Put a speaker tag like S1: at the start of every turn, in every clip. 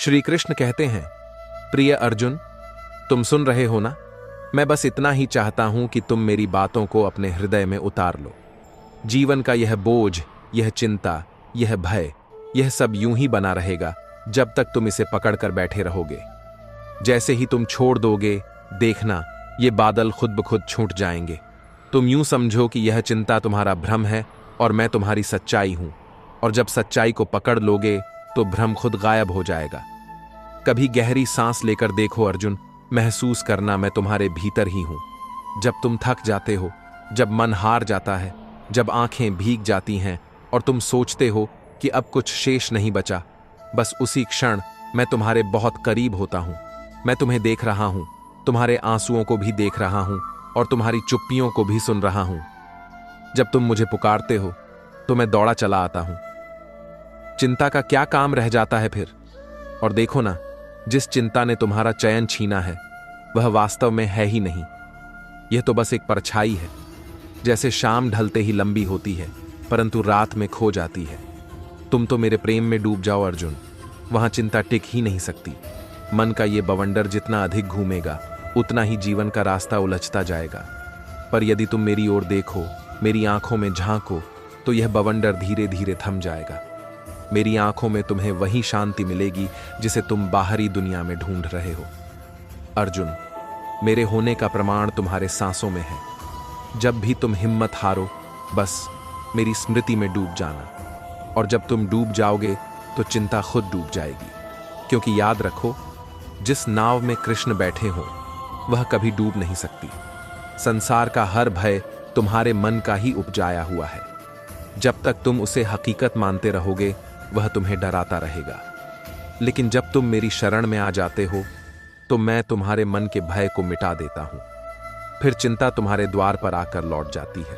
S1: श्री कृष्ण कहते हैं, प्रिय अर्जुन, तुम सुन रहे हो ना? मैं बस इतना ही चाहता हूं कि तुम मेरी बातों को अपने हृदय में उतार लो। जीवन का यह बोझ, यह चिंता, यह भय, यह सब यूं ही बना रहेगा जब तक तुम इसे पकड़ कर बैठे रहोगे। जैसे ही तुम छोड़ दोगे, देखना ये बादल खुद ब खुद छूट जाएंगे। तुम यूं समझो कि यह चिंता तुम्हारा भ्रम है और मैं तुम्हारी सच्चाई हूं, और जब सच्चाई को पकड़ लोगे तो भ्रम खुद गायब हो जाएगा। कभी गहरी सांस लेकर देखो अर्जुन, महसूस करना मैं तुम्हारे भीतर ही हूं। जब तुम थक जाते हो, जब मन हार जाता है, जब आंखें भीग जाती हैं और तुम सोचते हो कि अब कुछ शेष नहीं बचा, बस उसी क्षण मैं तुम्हारे बहुत करीब होता हूं। मैं तुम्हें देख रहा हूं, तुम्हारे आंसुओं को भी देख रहा हूं और तुम्हारी चुप्पियों को भी सुन रहा हूं। जब तुम मुझे पुकारते हो तो मैं दौड़ा चला आता हूं। चिंता का क्या काम रह जाता है फिर? और देखो ना, जिस चिंता ने तुम्हारा चयन छीना है वह वास्तव में है ही नहीं। यह तो बस एक परछाई है। जैसे शाम ढलते ही लंबी होती है परंतु रात में खो जाती है। तुम तो मेरे प्रेम में डूब जाओ अर्जुन, वहां चिंता टिक ही नहीं सकती। मन का ये बवंडर जितना अधिक घूमेगा उतना ही जीवन का रास्ता उलझता जाएगा। पर यदि तुम मेरी ओर देखो, मेरी आंखों में झांको, तो यह बवंडर धीरे धीरे थम जाएगा। मेरी आंखों में तुम्हें वही शांति मिलेगी जिसे तुम बाहरी दुनिया में ढूंढ रहे हो। अर्जुन, मेरे होने का प्रमाण तुम्हारे सांसों में है। जब भी तुम हिम्मत हारो, बस मेरी स्मृति में डूब जाना, और जब तुम डूब जाओगे तो चिंता खुद डूब जाएगी। क्योंकि याद रखो, जिस नाव में कृष्ण बैठे हो वह कभी डूब नहीं सकती। संसार का हर भय तुम्हारे मन का ही उपजाया हुआ है। जब तक तुम उसे हकीकत मानते रहोगे वह तुम्हें डराता रहेगा। लेकिन जब तुम मेरी शरण में आ जाते हो तो मैं तुम्हारे मन के भय को मिटा देता हूं। फिर चिंता तुम्हारे द्वार पर आकर लौट जाती है।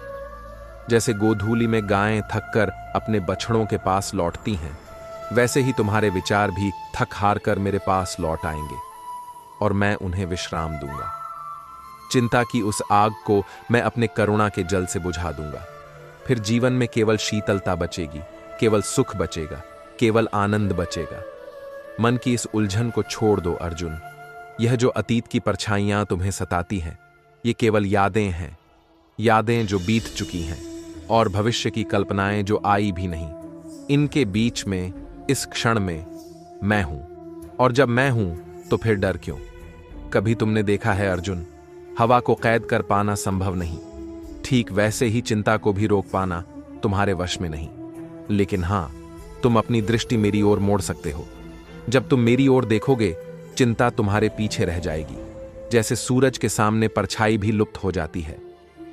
S1: जैसे गोधूली में गायें थककर अपने बछड़ों के पास लौटती हैं, वैसे ही तुम्हारे विचार भी थक हार कर मेरे पास लौट आएंगे और मैं उन्हें विश्राम दूंगा। चिंता की उस आग को मैं अपने करुणा के जल से बुझा दूंगा। फिर जीवन में केवल शीतलता बचेगी, केवल सुख बचेगा, केवल आनंद बचेगा। मन की इस उलझन को छोड़ दो अर्जुन। यह जो अतीत की परछाइयां तुम्हें सताती हैं, ये केवल यादें हैं, यादें जो बीत चुकी हैं, और भविष्य की कल्पनाएं जो आई भी नहीं। इनके बीच में, इस क्षण में मैं हूं, और जब मैं हूं तो फिर डर क्यों? कभी तुमने देखा है अर्जुन, हवा को कैद कर पाना संभव नहीं, ठीक वैसे ही चिंता को भी रोक पाना तुम्हारे वश में नहीं। लेकिन हां, तुम अपनी दृष्टि मेरी ओर मोड़ सकते हो। जब तुम मेरी ओर देखोगे, चिंता तुम्हारे पीछे रह जाएगी। जैसे सूरज के सामने परछाई भी लुप्त हो जाती है।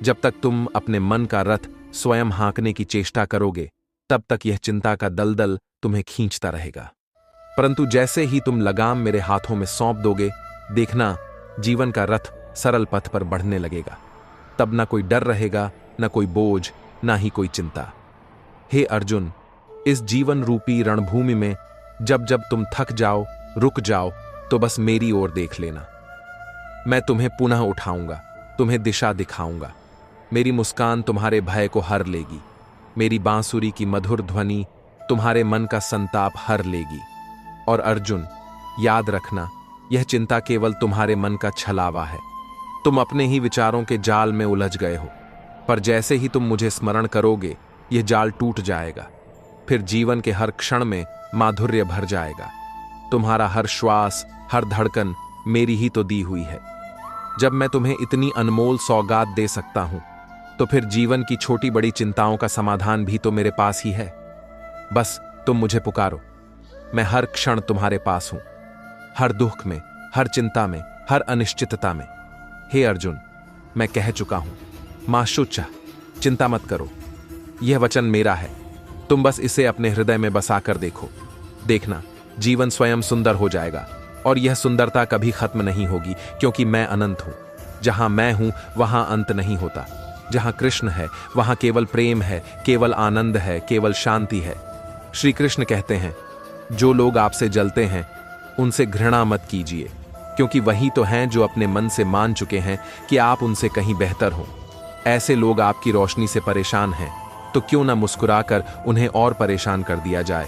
S1: जब तक तुम अपने मन का रथ स्वयं हाँकने की चेष्टा करोगे, तब तक यह चिंता का दलदल तुम्हें खींचता रहेगा। परंतु जैसे ही तुम लगाम मेरे हाथों में सौंप दोगे, देखना जीवन का रथ सरल पथ पर बढ़ने लगेगा। तब ना कोई डर रहेगा, ना कोई बोझ, ना ही कोई चिंता। हे अर्जुन, इस जीवन रूपी रणभूमि में जब जब तुम थक जाओ, रुक जाओ, तो बस मेरी ओर देख लेना। मैं तुम्हें पुनः उठाऊंगा, तुम्हें दिशा दिखाऊंगा। मेरी मुस्कान तुम्हारे भय को हर लेगी। मेरी बांसुरी की मधुर ध्वनि तुम्हारे मन का संताप हर लेगी। और अर्जुन, याद रखना, यह चिंता केवल तुम्हारे मन का छलावा है। तुम अपने ही विचारों के जाल में उलझ गए हो, पर जैसे ही तुम मुझे स्मरण करोगे, यह जाल टूट जाएगा। फिर जीवन के हर क्षण में माधुर्य भर जाएगा। तुम्हारा हर श्वास, हर धड़कन मेरी ही तो दी हुई है। जब मैं तुम्हें इतनी अनमोल सौगात दे सकता हूं, तो फिर जीवन की छोटी बड़ी चिंताओं का समाधान भी तो मेरे पास ही है। बस तुम मुझे पुकारो, मैं हर क्षण तुम्हारे पास हूं, हर दुख में, हर चिंता में, हर अनिश्चितता में। हे अर्जुन, मैं कह चुका हूं, मां शुचा, चिंता मत करो। यह वचन मेरा है, तुम बस इसे अपने हृदय में बसाकर देखो। देखना, जीवन स्वयं सुंदर हो जाएगा, और यह सुंदरता कभी खत्म नहीं होगी, क्योंकि मैं अनंत हूं। जहां मैं हूं वहां अंत नहीं होता। जहां कृष्ण है वहां केवल प्रेम है, केवल आनंद है, केवल शांति है। श्री कृष्ण कहते हैं, जो लोग आपसे जलते हैं उनसे घृणा मत कीजिए, क्योंकि वही तो हैं जो अपने मन से मान चुके हैं कि आप उनसे कहीं बेहतर हो। ऐसे लोग आपकी रोशनी से परेशान हैं, तो क्यों ना मुस्कुराकर उन्हें और परेशान कर दिया जाए।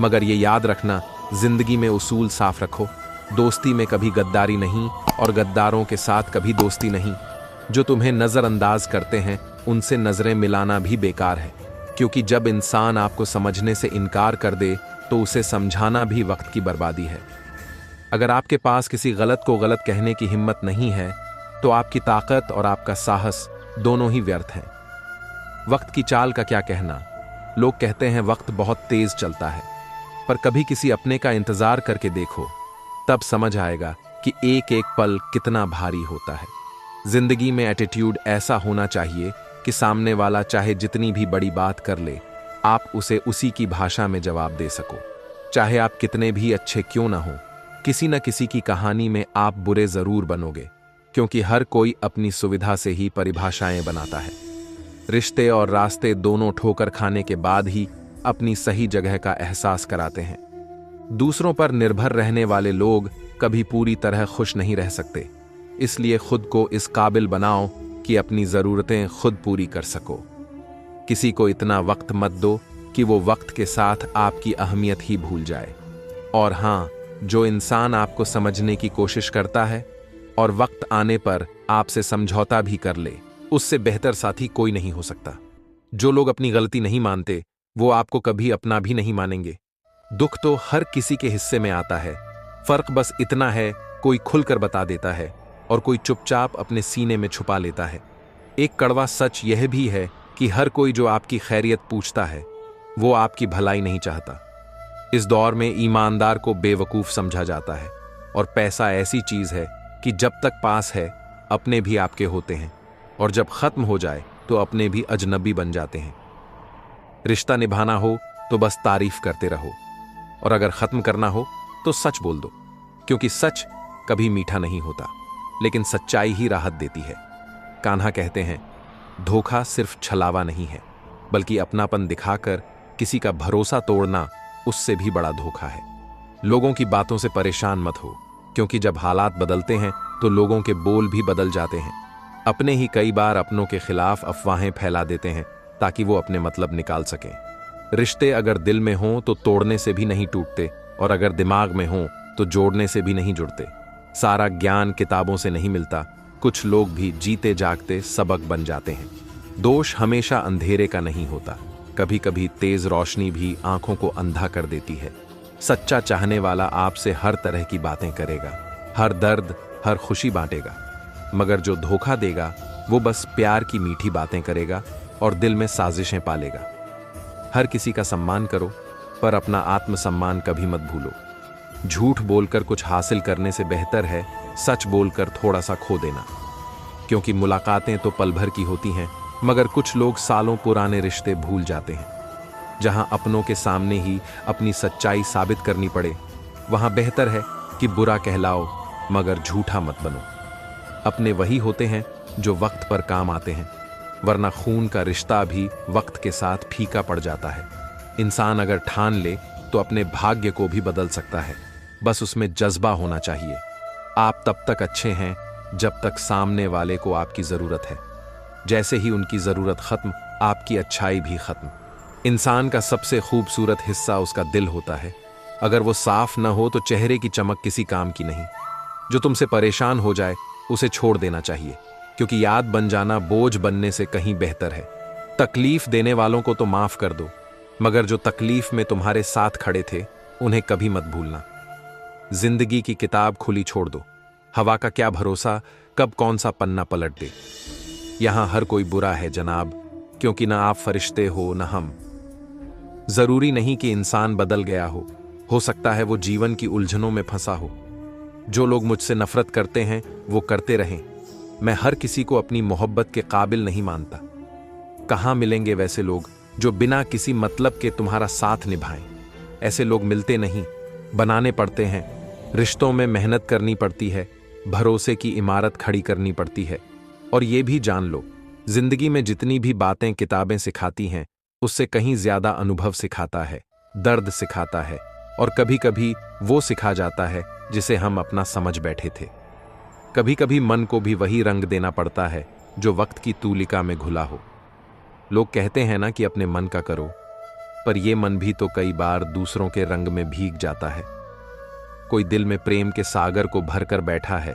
S1: मगर ये याद रखना जिंदगी में उसूल साफ रखो। दोस्ती में कभी गद्दारी नहीं और गद्दारों के साथ कभी दोस्ती नहीं। जो तुम्हें नज़रअंदाज करते हैं उनसे नज़रें मिलाना भी बेकार है, क्योंकि जब इंसान आपको समझने से इनकार कर दे तो उसे समझाना भी वक्त की बर्बादी है। अगर आपके पास किसी गलत को गलत कहने की हिम्मत नहीं है तो आपकी ताकत और आपका साहस दोनों ही व्यर्थ हैं। वक्त की चाल का क्या कहना। लोग कहते हैं वक्त बहुत तेज चलता है, पर कभी किसी अपने का इंतजार करके देखो, तब समझ आएगा कि एक एक पल कितना भारी होता है। जिंदगी में एटीट्यूड ऐसा होना चाहिए कि सामने वाला चाहे जितनी भी बड़ी बात कर ले, आप उसे उसी की भाषा में जवाब दे सको। चाहे आप कितने भी अच्छे क्यों ना हो, किसी न किसी की कहानी में आप बुरे जरूर बनोगे, क्योंकि हर कोई अपनी सुविधा से ही परिभाषाएं बनाता है। रिश्ते और रास्ते दोनों ठोकर खाने के बाद ही अपनी सही जगह का एहसास कराते हैं। दूसरों पर निर्भर रहने वाले लोग कभी पूरी तरह खुश नहीं रह सकते, इसलिए खुद को इस काबिल बनाओ कि अपनी ज़रूरतें खुद पूरी कर सको। किसी को इतना वक्त मत दो कि वो वक्त के साथ आपकी अहमियत ही भूल जाए। और हाँ, जो इंसान आपको समझने की कोशिश करता है और वक्त आने पर आपसे समझौता भी कर ले, उससे बेहतर साथी कोई नहीं हो सकता। जो लोग अपनी गलती नहीं मानते वो आपको कभी अपना भी नहीं मानेंगे। दुख तो हर किसी के हिस्से में आता है, फर्क बस इतना है कोई खुलकर बता देता है और कोई चुपचाप अपने सीने में छुपा लेता है। एक कड़वा सच यह भी है कि हर कोई जो आपकी खैरियत पूछता है वो आपकी भलाई नहीं चाहता। इस दौर में ईमानदार को बेवकूफ समझा जाता है और पैसा ऐसी चीज है कि जब तक पास है अपने भी आपके होते हैं और जब खत्म हो जाए तो अपने भी अजनबी बन जाते हैं। रिश्ता निभाना हो तो बस तारीफ करते रहो और अगर खत्म करना हो तो सच बोल दो, क्योंकि सच कभी मीठा नहीं होता, लेकिन सच्चाई ही राहत देती है। कान्हा कहते हैं, धोखा सिर्फ छलावा नहीं है, बल्कि अपनापन दिखाकर किसी का भरोसा तोड़ना उससे भी बड़ा धोखा है। लोगों की बातों से परेशान मत हो, क्योंकि जब हालात बदलते हैं तो लोगों के बोल भी बदल जाते हैं। अपने ही कई बार अपनों के खिलाफ अफवाहें फैला देते हैं ताकि वो अपने मतलब निकाल सकें। रिश्ते अगर दिल में हों तो तोड़ने से भी नहीं टूटते, और अगर दिमाग में हों तो जोड़ने से भी नहीं जुड़ते। सारा ज्ञान किताबों से नहीं मिलता, कुछ लोग भी जीते जागते सबक बन जाते हैं। दोष हमेशा अंधेरे का नहीं होता, कभी कभी तेज रोशनी भी आंखों को अंधा कर देती है। सच्चा चाहने वाला आपसे हर तरह की बातें करेगा, हर दर्द हर खुशी बांटेगा, मगर जो धोखा देगा वो बस प्यार की मीठी बातें करेगा और दिल में साजिशें पालेगा। हर किसी का सम्मान करो, पर अपना आत्मसम्मान कभी मत भूलो। झूठ बोलकर कुछ हासिल करने से बेहतर है सच बोलकर थोड़ा सा खो देना, क्योंकि मुलाकातें तो पल भर की होती हैं, मगर कुछ लोग सालों पुराने रिश्ते भूल जाते हैं। जहां अपनों के सामने ही अपनी सच्चाई साबित करनी पड़े, वहां बेहतर है कि बुरा कहलाओ मगर झूठा मत बनो। अपने वही होते हैं जो वक्त पर काम आते हैं, वरना खून का रिश्ता भी वक्त के साथ फीका पड़ जाता है। इंसान अगर ठान ले तो अपने भाग्य को भी बदल सकता है, बस उसमें जज्बा होना चाहिए। आप तब तक अच्छे हैं जब तक सामने वाले को आपकी जरूरत है। जैसे ही उनकी जरूरत खत्म, आपकी अच्छाई भी खत्म। इंसान का सबसे खूबसूरत हिस्सा उसका दिल होता है। अगर वो साफ न हो तो चेहरे की चमक किसी काम की नहीं। जो तुमसे परेशान हो जाए उसे छोड़ देना चाहिए, क्योंकि याद बन जाना बोझ बनने से कहीं बेहतर है। तकलीफ देने वालों को तो माफ कर दो, मगर जो तकलीफ में तुम्हारे साथ खड़े थे उन्हें कभी मत भूलना। जिंदगी की किताब खुली छोड़ दो, हवा का क्या भरोसा कब कौन सा पन्ना पलट दे। यहां हर कोई बुरा है जनाब, क्योंकि ना आप फरिश्ते हो ना हम। जरूरी नहीं कि इंसान बदल गया हो सकता है वो जीवन की उलझनों में फंसा हो। जो लोग मुझसे नफरत करते हैं वो करते रहें, मैं हर किसी को अपनी मोहब्बत के काबिल नहीं मानता। कहां मिलेंगे वैसे लोग जो बिना किसी मतलब के तुम्हारा साथ निभाएं। ऐसे लोग मिलते नहीं, बनाने पड़ते हैं। रिश्तों में मेहनत करनी पड़ती है, भरोसे की इमारत खड़ी करनी पड़ती है। और ये भी जान लो, जिंदगी में जितनी भी बातें किताबें सिखाती हैं उससे कहीं ज्यादा अनुभव सिखाता है, दर्द सिखाता है, और कभी कभी वो सिखा जाता है जिसे हम अपना समझ बैठे थे। कभी कभी मन को भी वही रंग देना पड़ता है जो वक्त की तूलिका में घुला हो। लोग कहते हैं ना कि अपने मन का करो, पर यह मन भी तो कई बार दूसरों के रंग में भीग जाता है। कोई दिल में प्रेम के सागर को भरकर बैठा है,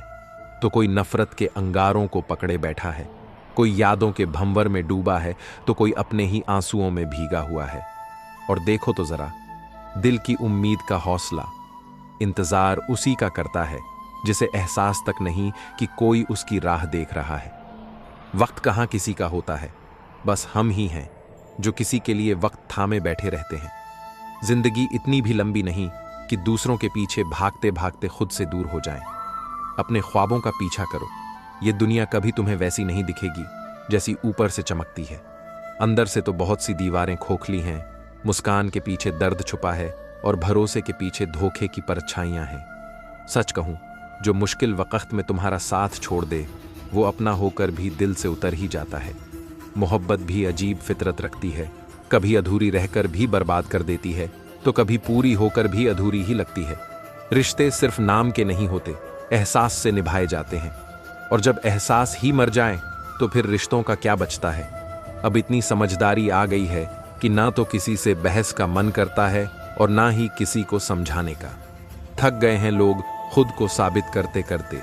S1: तो कोई नफरत के अंगारों को पकड़े बैठा है। कोई यादों के भंवर में डूबा है, तो कोई अपने ही आंसुओं में भीगा हुआ है। और देखो तो जरा, दिल की उम्मीद का हौसला, इंतजार उसी का करता है जिसे एहसास तक नहीं कि कोई उसकी राह देख रहा है। वक्त कहाँ किसी का होता है, बस हम ही हैं जो किसी के लिए वक्त थामे बैठे रहते हैं। जिंदगी इतनी भी लंबी नहीं कि दूसरों के पीछे भागते भागते खुद से दूर हो जाएं। अपने ख्वाबों का पीछा करो। ये दुनिया कभी तुम्हें वैसी नहीं दिखेगी जैसी ऊपर से चमकती है। अंदर से तो बहुत सी दीवारें खोखली हैं, मुस्कान के पीछे दर्द छुपा है और भरोसे के पीछे धोखे की परछाइयां हैं। सच कहूं, जो मुश्किल वक्त में तुम्हारा साथ छोड़ दे, वो अपना होकर भी दिल से उतर ही जाता है। मोहब्बत भी अजीब फितरत रखती है, कभी अधूरी रहकर भी बर्बाद कर देती है, तो कभी पूरी होकर भी अधूरी ही लगती है। रिश्ते सिर्फ नाम के नहीं होते, एहसास से निभाए जाते हैं। और जब एहसास ही मर जाए तो फिर रिश्तों का क्या बचता है। अब इतनी समझदारी आ गई है कि ना तो किसी से बहस का मन करता है और ना ही किसी को समझाने का। थक गए हैं लोग खुद को साबित करते करते,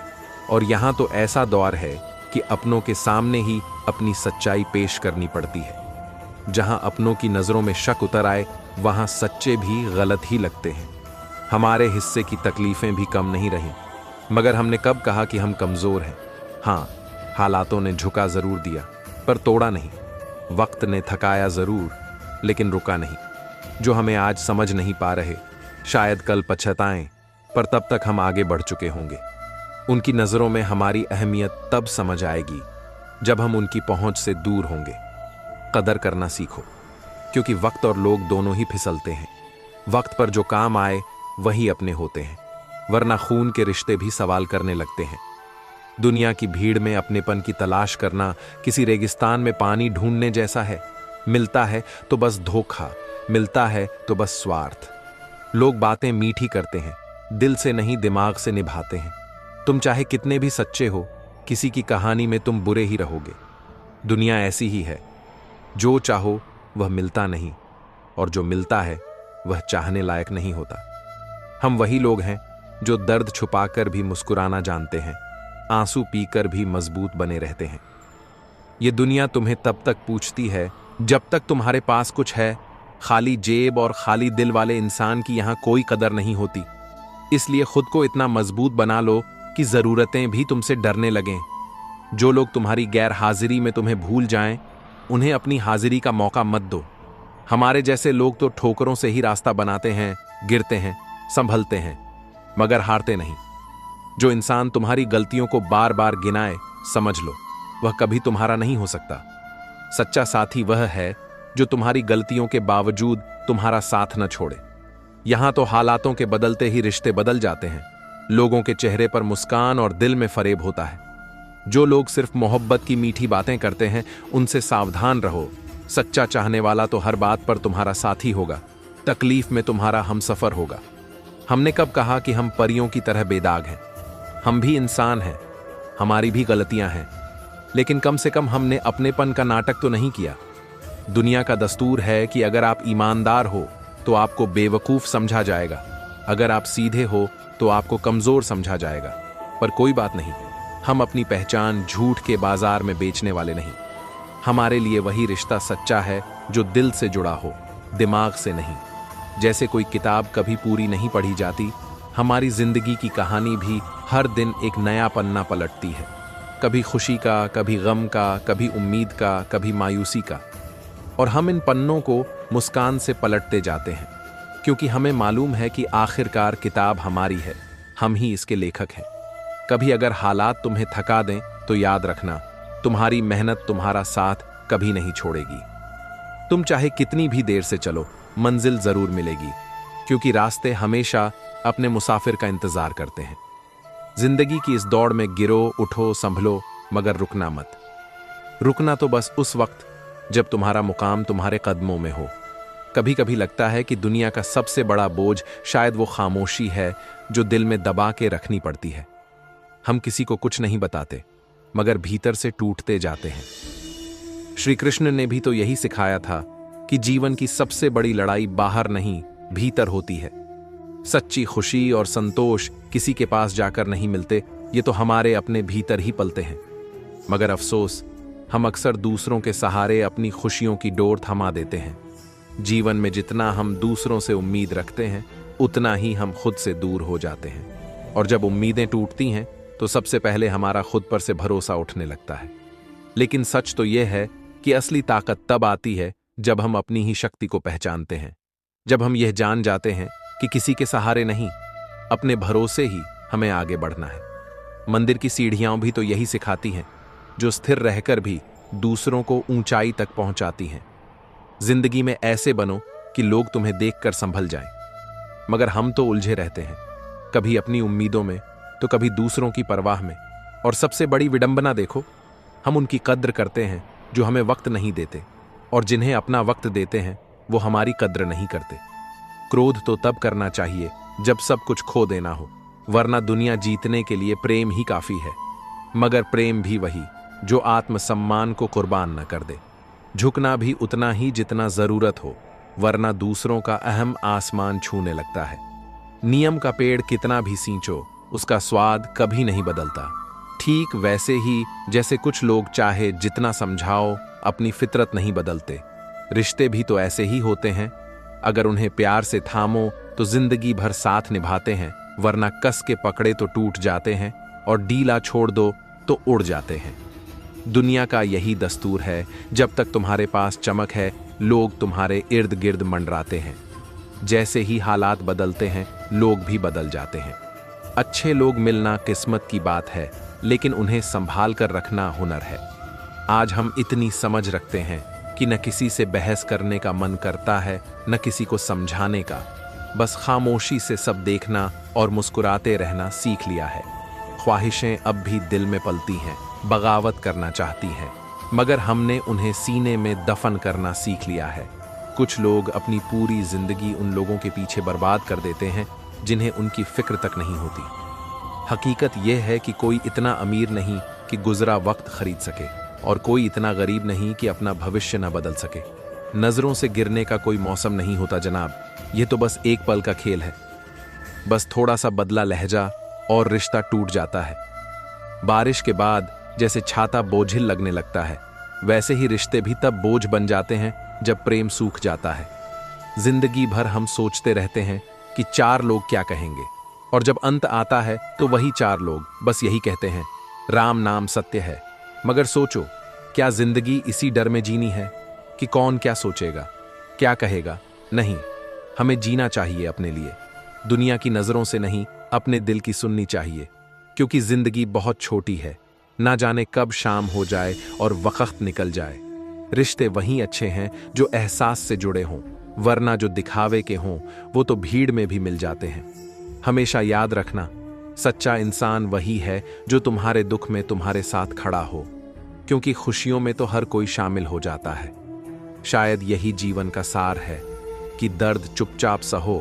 S1: और यहाँ तो ऐसा दौर है कि अपनों के सामने ही अपनी सच्चाई पेश करनी पड़ती है। जहाँ अपनों की नज़रों में शक उतर आए, वहाँ सच्चे भी गलत ही लगते हैं। हमारे हिस्से की तकलीफें भी कम नहीं रहीं, मगर हमने कब कहा कि हम कमज़ोर हैं। हाँ, हालातों ने झुका ज़रूर दिया, पर तोड़ा नहीं। वक्त ने थकाया ज़रूर, लेकिन रुका नहीं। जो हमें आज समझ नहीं पा रहे, शायद कल पछताएं, पर तब तक हम आगे बढ़ चुके होंगे। उनकी नज़रों में हमारी अहमियत तब समझ आएगी जब हम उनकी पहुंच से दूर होंगे। कदर करना सीखो, क्योंकि वक्त और लोग दोनों ही फिसलते हैं। वक्त पर जो काम आए वही अपने होते हैं, वरना खून के रिश्ते भी सवाल करने लगते हैं। दुनिया की भीड़ में अपनेपन की तलाश करना किसी रेगिस्तान में पानी ढूंढने जैसा है। मिलता है तो बस धोखा, मिलता है तो बस स्वार्थ। लोग बातें मीठी करते हैं, दिल से नहीं दिमाग से निभाते हैं। तुम चाहे कितने भी सच्चे हो, किसी की कहानी में तुम बुरे ही रहोगे। दुनिया ऐसी ही है, जो चाहो वह मिलता नहीं, और जो मिलता है वह चाहने लायक नहीं होता। हम वही लोग हैं जो दर्द छुपाकर भी मुस्कुराना जानते हैं, आंसू पीकर भी मजबूत बने रहते हैं। ये दुनिया तुम्हें तब तक पूछती है जब तक तुम्हारे पास कुछ है। खाली जेब और खाली दिल वाले इंसान की यहां कोई कदर नहीं होती। इसलिए खुद को इतना मजबूत बना लो कि जरूरतें भी तुमसे डरने लगें। जो लोग तुम्हारी गैर हाजिरी में तुम्हें भूल जाएं, उन्हें अपनी हाजिरी का मौका मत दो। हमारे जैसे लोग तो ठोकरों से ही रास्ता बनाते हैं, गिरते हैं, संभलते हैं, मगर हारते नहीं। जो इंसान तुम्हारी गलतियों को बार बार गिनाए, समझ लो वह कभी तुम्हारा नहीं हो सकता। सच्चा साथी वह है जो तुम्हारी गलतियों के बावजूद तुम्हारा साथ न छोड़े। यहां तो हालातों के बदलते ही रिश्ते बदल जाते हैं। लोगों के चेहरे पर मुस्कान और दिल में फरेब होता है। जो लोग सिर्फ मोहब्बत की मीठी बातें करते हैं, उनसे सावधान रहो। सच्चा चाहने वाला तो हर बात पर तुम्हारा साथी होगा, तकलीफ में तुम्हारा हमसफर होगा। हमने कब कहा कि हम परियों की तरह बेदाग हैं? हम भी इंसान हैं, हमारी भी गलतियां हैं, लेकिन कम से कम हमने अपनेपन का नाटक तो नहीं किया। दुनिया का दस्तूर है कि अगर आप ईमानदार हो तो आपको बेवकूफ समझा जाएगा, अगर आप सीधे हो तो आपको कमजोर समझा जाएगा। पर कोई बात नहीं, हम अपनी पहचान झूठ के बाजार में बेचने वाले नहीं। हमारे लिए वही रिश्ता सच्चा है जो दिल से जुड़ा हो, दिमाग से नहीं। जैसे कोई किताब कभी पूरी नहीं पढ़ी जाती, हमारी जिंदगी की कहानी भी हर दिन एक नया पन्ना पलटती है। कभी खुशी का, कभी गम का, कभी उम्मीद का, कभी मायूसी का। और हम इन पन्नों को मुस्कान से पलटते जाते हैं, क्योंकि हमें मालूम है कि आखिरकार किताब हमारी है, हम ही इसके लेखक हैं। कभी अगर हालात तुम्हें थका दें तो याद रखना, तुम्हारी मेहनत तुम्हारा साथ कभी नहीं छोड़ेगी। तुम चाहे कितनी भी देर से चलो, मंजिल जरूर मिलेगी, क्योंकि रास्ते हमेशा अपने मुसाफिर का इंतजार करते हैं। जिंदगी की इस दौड़ में गिरो, उठो, संभलो, मगर रुकना मत। रुकना तो बस उस वक्त जब तुम्हारा मुकाम तुम्हारे कदमों में हो। कभी कभी लगता है कि दुनिया का सबसे बड़ा बोझ शायद वो खामोशी है जो दिल में दबा के रखनी पड़ती है। हम किसी को कुछ नहीं बताते, मगर भीतर से टूटते जाते हैं। श्री कृष्ण ने भी तो यही सिखाया था कि जीवन की सबसे बड़ी लड़ाई बाहर नहीं, भीतर होती है। सच्ची खुशी और संतोष किसी के पास जाकर नहीं मिलते, ये तो हमारे अपने भीतर ही पलते हैं। मगर अफसोस, हम अक्सर दूसरों के सहारे अपनी खुशियों की डोर थमा देते हैं। जीवन में जितना हम दूसरों से उम्मीद रखते हैं, उतना ही हम खुद से दूर हो जाते हैं। और जब उम्मीदें टूटती हैं तो सबसे पहले हमारा खुद पर से भरोसा उठने लगता है। लेकिन सच तो यह है कि असली ताकत तब आती है जब हम अपनी ही शक्ति को पहचानते हैं, जब हम यह जान जाते हैं कि किसी के सहारे नहीं, अपने भरोसे ही हमें आगे बढ़ना है। मंदिर की सीढ़ियां भी तो यही सिखाती हैं, जो स्थिर रहकर भी दूसरों को ऊंचाई तक पहुंचाती हैं। जिंदगी में ऐसे बनो कि लोग तुम्हें देखकर संभल जाएं। मगर हम तो उलझे रहते हैं, कभी अपनी उम्मीदों में तो कभी दूसरों की परवाह में। और सबसे बड़ी विडंबना देखो, हम उनकी कद्र करते हैं जो हमें वक्त नहीं देते, और जिन्हें अपना वक्त देते हैं वो हमारी कद्र नहीं करते। क्रोध तो तब करना चाहिए जब सब कुछ खो देना हो, वरना दुनिया जीतने के लिए प्रेम ही काफी है। मगर प्रेम भी वही जो आत्मसम्मान को कुर्बान न कर दे। झुकना भी उतना ही जितना जरूरत हो, वरना दूसरों का अहम आसमान छूने लगता है। नियम का पेड़ कितना भी सींचो, उसका स्वाद कभी नहीं बदलता। ठीक वैसे ही जैसे कुछ लोग चाहे जितना समझाओ, अपनी फितरत नहीं बदलते। रिश्ते भी तो ऐसे ही होते हैं, अगर उन्हें प्यार से थामो तो जिंदगी भर साथ निभाते हैं, वरना कस के पकड़े तो टूट जाते हैं, और डीला छोड़ दो तो उड़ जाते हैं। दुनिया का यही दस्तूर है, जब तक तुम्हारे पास चमक है, लोग तुम्हारे इर्द गिर्द मंडराते हैं। जैसे ही हालात बदलते हैं, लोग भी बदल जाते हैं। अच्छे लोग मिलना किस्मत की बात है, लेकिन उन्हें संभाल कर रखना हुनर है। आज हम इतनी समझ रखते हैं कि न किसी से बहस करने का मन करता है, न किसी को समझाने का। बस खामोशी से सब देखना और मुस्कुराते रहना सीख लिया है। ख्वाहिशें अब भी दिल में पलती हैं, बगावत करना चाहती हैं, मगर हमने उन्हें सीने में दफन करना सीख लिया है। कुछ लोग अपनी पूरी जिंदगी उन लोगों के पीछे बर्बाद कर देते हैं जिन्हें उनकी फिक्र तक नहीं होती। हकीकत यह है कि कोई इतना अमीर नहीं कि गुजरा वक्त खरीद सके, और कोई इतना गरीब नहीं कि अपना भविष्य न बदल सके। नजरों से गिरने का कोई मौसम नहीं होता जनाब, यह तो बस एक पल का खेल है। बस थोड़ा सा बदला लहजा और रिश्ता टूट जाता है। बारिश के बाद जैसे छाता बोझिल लगने लगता है, वैसे ही रिश्ते भी तब बोझ बन जाते हैं जब प्रेम सूख जाता है। जिंदगी भर हम सोचते रहते हैं कि चार लोग क्या कहेंगे, और जब अंत आता है तो वही चार लोग बस यही कहते हैं, राम नाम सत्य है। मगर सोचो, क्या जिंदगी इसी डर में जीनी है कि कौन क्या सोचेगा, क्या कहेगा? नहीं, हमें जीना चाहिए अपने लिए, दुनिया की नजरों से नहीं, अपने दिल की सुननी चाहिए। क्योंकि जिंदगी बहुत छोटी है, ना जाने कब शाम हो जाए और वक्त निकल जाए। रिश्ते वही अच्छे हैं जो एहसास से जुड़े हों, वरना जो दिखावे के हों वो तो भीड़ में भी मिल जाते हैं। हमेशा याद रखना, सच्चा इंसान वही है जो तुम्हारे दुख में तुम्हारे साथ खड़ा हो, क्योंकि खुशियों में तो हर कोई शामिल हो जाता है। शायद यही जीवन का सार है कि दर्द चुपचाप सहो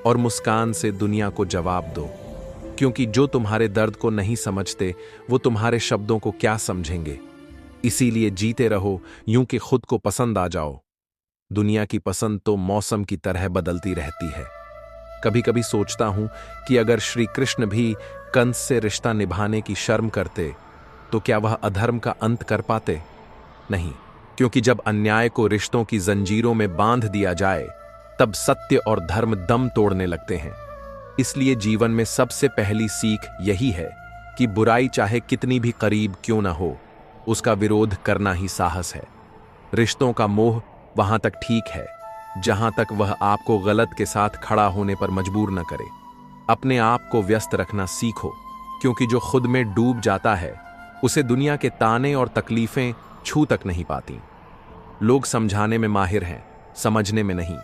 S1: और मुस्कान से दुनिया को जवाब दो, क्योंकि जो तुम्हारे दर्द को नहीं समझते वो तुम्हारे शब्दों को क्या समझेंगे। इसीलिए जीते रहो यूं कि खुद को पसंद आ जाओ। दुनिया की पसंद तो मौसम की तरह बदलती रहती है। कभी कभी सोचता हूं कि अगर श्री कृष्ण भी कंस से रिश्ता निभाने की शर्म करते तो क्या वह अधर्म का अंत कर पाते? नहीं, क्योंकि जब अन्याय को रिश्तों की जंजीरों में बांध दिया जाए तब सत्य और धर्म दम तोड़ने लगते हैं। इसलिए जीवन में सबसे पहली सीख यही है कि बुराई चाहे कितनी भी करीब क्यों ना हो, उसका विरोध करना ही साहस है। रिश्तों का मोह वहां तक ठीक है जहां तक वह आपको गलत के साथ खड़ा होने पर मजबूर न करे। अपने आप को व्यस्त रखना सीखो, क्योंकि जो खुद में डूब जाता है उसे दुनिया के ताने और तकलीफें छू तक नहीं पाती। लोग समझाने में माहिर हैं, समझने में नहीं।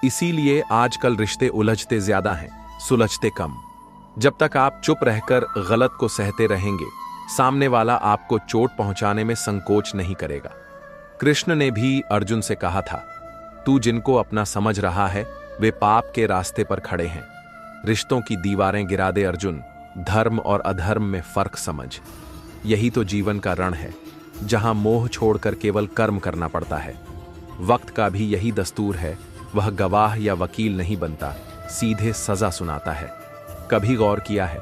S1: इसीलिए आजकल रिश्ते उलझते ज्यादा हैं, सुलझते कम। जब तक आप चुप रहकर गलत को सहते रहेंगे, सामने वाला आपको चोट पहुंचाने में संकोच नहीं करेगा। कृष्ण ने भी अर्जुन से कहा था, तू जिनको अपना समझ रहा है वे पाप के रास्ते पर खड़े हैं। रिश्तों की दीवारें गिरा दे अर्जुन, धर्म और अधर्म में फर्क समझ। यही तो जीवन का रण है, जहां मोह छोड़कर केवल कर्म करना पड़ता है। वक्त का भी यही दस्तूर है, वह गवाह या वकील नहीं बनता, सीधे सजा सुनाता है। कभी गौर किया है,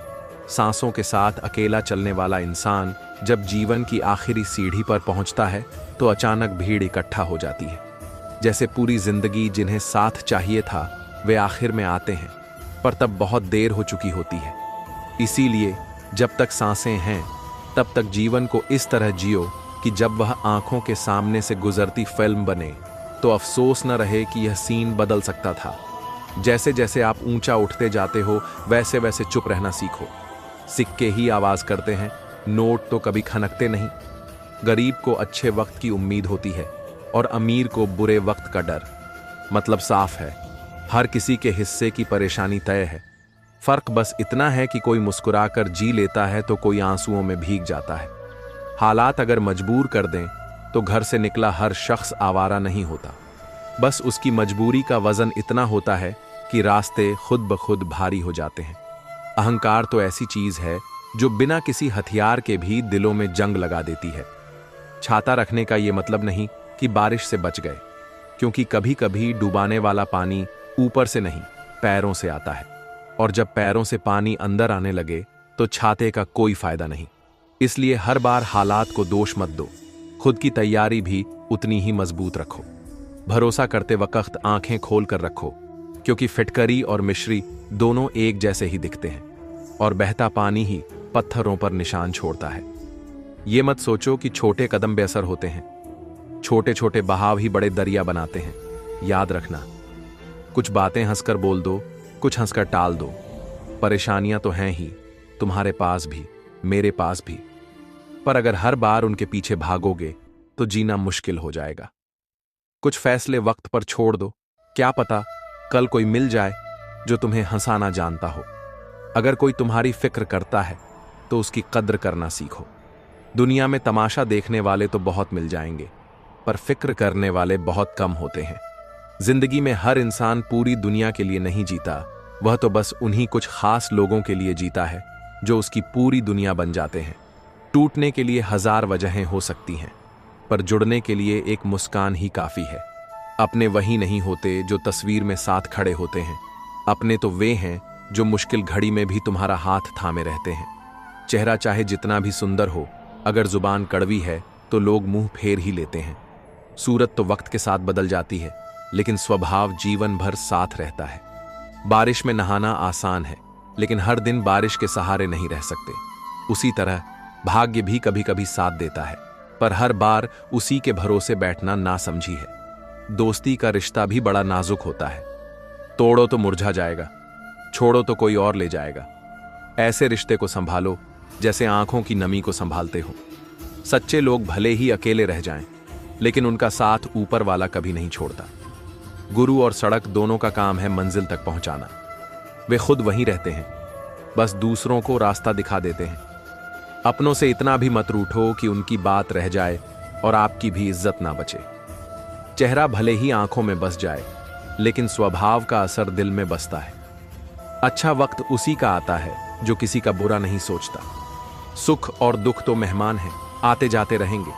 S1: सांसों के साथ अकेला चलने वाला इंसान जब जीवन की आखिरी सीढ़ी पर पहुंचता है तो अचानक भीड़ इकट्ठा हो जाती है। जैसे पूरी जिंदगी जिन्हें साथ चाहिए था वे आखिर में आते हैं, पर तब बहुत देर हो चुकी होती है। इसीलिए जब तक सांसें हैं तब तक जीवन को इस तरह जियो कि जब वह आंखों के सामने से गुजरती फिल्म बने तो अफसोस न रहे कि यह सीन बदल सकता था। जैसे जैसे आप ऊंचा उठते जाते हो वैसे वैसे चुप रहना सीखो। सिक्के ही आवाज करते हैं, नोट तो कभी खनकते नहीं। गरीब को अच्छे वक्त की उम्मीद होती है और अमीर को बुरे वक्त का डर। मतलब साफ है, हर किसी के हिस्से की परेशानी तय है। फर्क बस इतना है कि कोई मुस्कुराकर जी लेता है तो कोई आंसुओं में भीग जाता है। हालात अगर मजबूर कर दें तो घर से निकला हर शख्स आवारा नहीं होता, बस उसकी मजबूरी का वजन इतना होता है कि रास्ते खुद ब खुद भारी हो जाते हैं। अहंकार तो ऐसी चीज है जो बिना किसी हथियार के भी दिलों में जंग लगा देती है। छाता रखने का यह मतलब नहीं कि बारिश से बच गए, क्योंकि कभी कभी डुबाने वाला पानी ऊपर से नहीं पैरों से आता है, और जब पैरों से पानी अंदर आने लगे तो छाते का कोई फायदा नहीं। इसलिए हर बार हालात को दोष मत दो, खुद की तैयारी भी उतनी ही मजबूत रखो। भरोसा करते वक्त आंखें खोल कर रखो, क्योंकि फिटकरी और मिश्री दोनों एक जैसे ही दिखते हैं, और बहता पानी ही पत्थरों पर निशान छोड़ता है। ये मत सोचो कि छोटे कदम बेअसर होते हैं, छोटे छोटे बहाव ही बड़े दरिया बनाते हैं। याद रखना, कुछ बातें हंसकर बोल दो, कुछ हंसकर टाल दो। परेशानियां तो हैं ही, तुम्हारे पास भी मेरे पास भी, पर अगर हर बार उनके पीछे भागोगे तो जीना मुश्किल हो जाएगा। कुछ फैसले वक्त पर छोड़ दो, क्या पता कल कोई मिल जाए जो तुम्हें हंसाना जानता हो। अगर कोई तुम्हारी फिक्र करता है तो उसकी कद्र करना सीखो। दुनिया में तमाशा देखने वाले तो बहुत मिल जाएंगे, पर फिक्र करने वाले बहुत कम होते हैं। जिंदगी में हर इंसान पूरी दुनिया के लिए नहीं जीता, वह तो बस उन्हीं कुछ खास लोगों के लिए जीता है जो उसकी पूरी दुनिया बन जाते हैं। टूटने के लिए हजार वजहें हो सकती हैं, पर जुड़ने के लिए एक मुस्कान ही काफी है। अपने वही नहीं होते जो तस्वीर में साथ खड़े होते हैं, अपने तो वे हैं जो मुश्किल घड़ी में भी तुम्हारा हाथ थामे रहते हैं। चेहरा चाहे जितना भी सुंदर हो, अगर जुबान कड़वी है तो लोग मुंह फेर ही लेते हैं। सूरत तो वक्त के साथ बदल जाती है, लेकिन स्वभाव जीवन भर साथ रहता है। बारिश में नहाना आसान है, लेकिन हर दिन बारिश के सहारे नहीं रह सकते। उसी तरह भाग्य भी कभी कभी साथ देता है, पर हर बार उसी के भरोसे बैठना नासमझी है। दोस्ती का रिश्ता भी बड़ा नाजुक होता है, तोड़ो तो मुरझा जाएगा, छोड़ो तो कोई और ले जाएगा। ऐसे रिश्ते को संभालो जैसे आंखों की नमी को संभालते हो। सच्चे लोग भले ही अकेले रह जाएं, लेकिन उनका साथ ऊपर वाला कभी नहीं छोड़ता। गुरु और सड़क दोनों का काम है मंजिल तक पहुंचाना। वे खुद वहीं रहते हैं, बस दूसरों को रास्ता दिखा देते हैं। अपनों से इतना भी मत रूठो कि उनकी बात रह जाए और आपकी भी इज्जत ना बचे। चेहरा भले ही आंखों में बस जाए, लेकिन स्वभाव का असर दिल में बसता है। अच्छा वक्त उसी का आता है जो किसी का बुरा नहीं सोचता। सुख और दुख तो मेहमान हैं, आते जाते रहेंगे।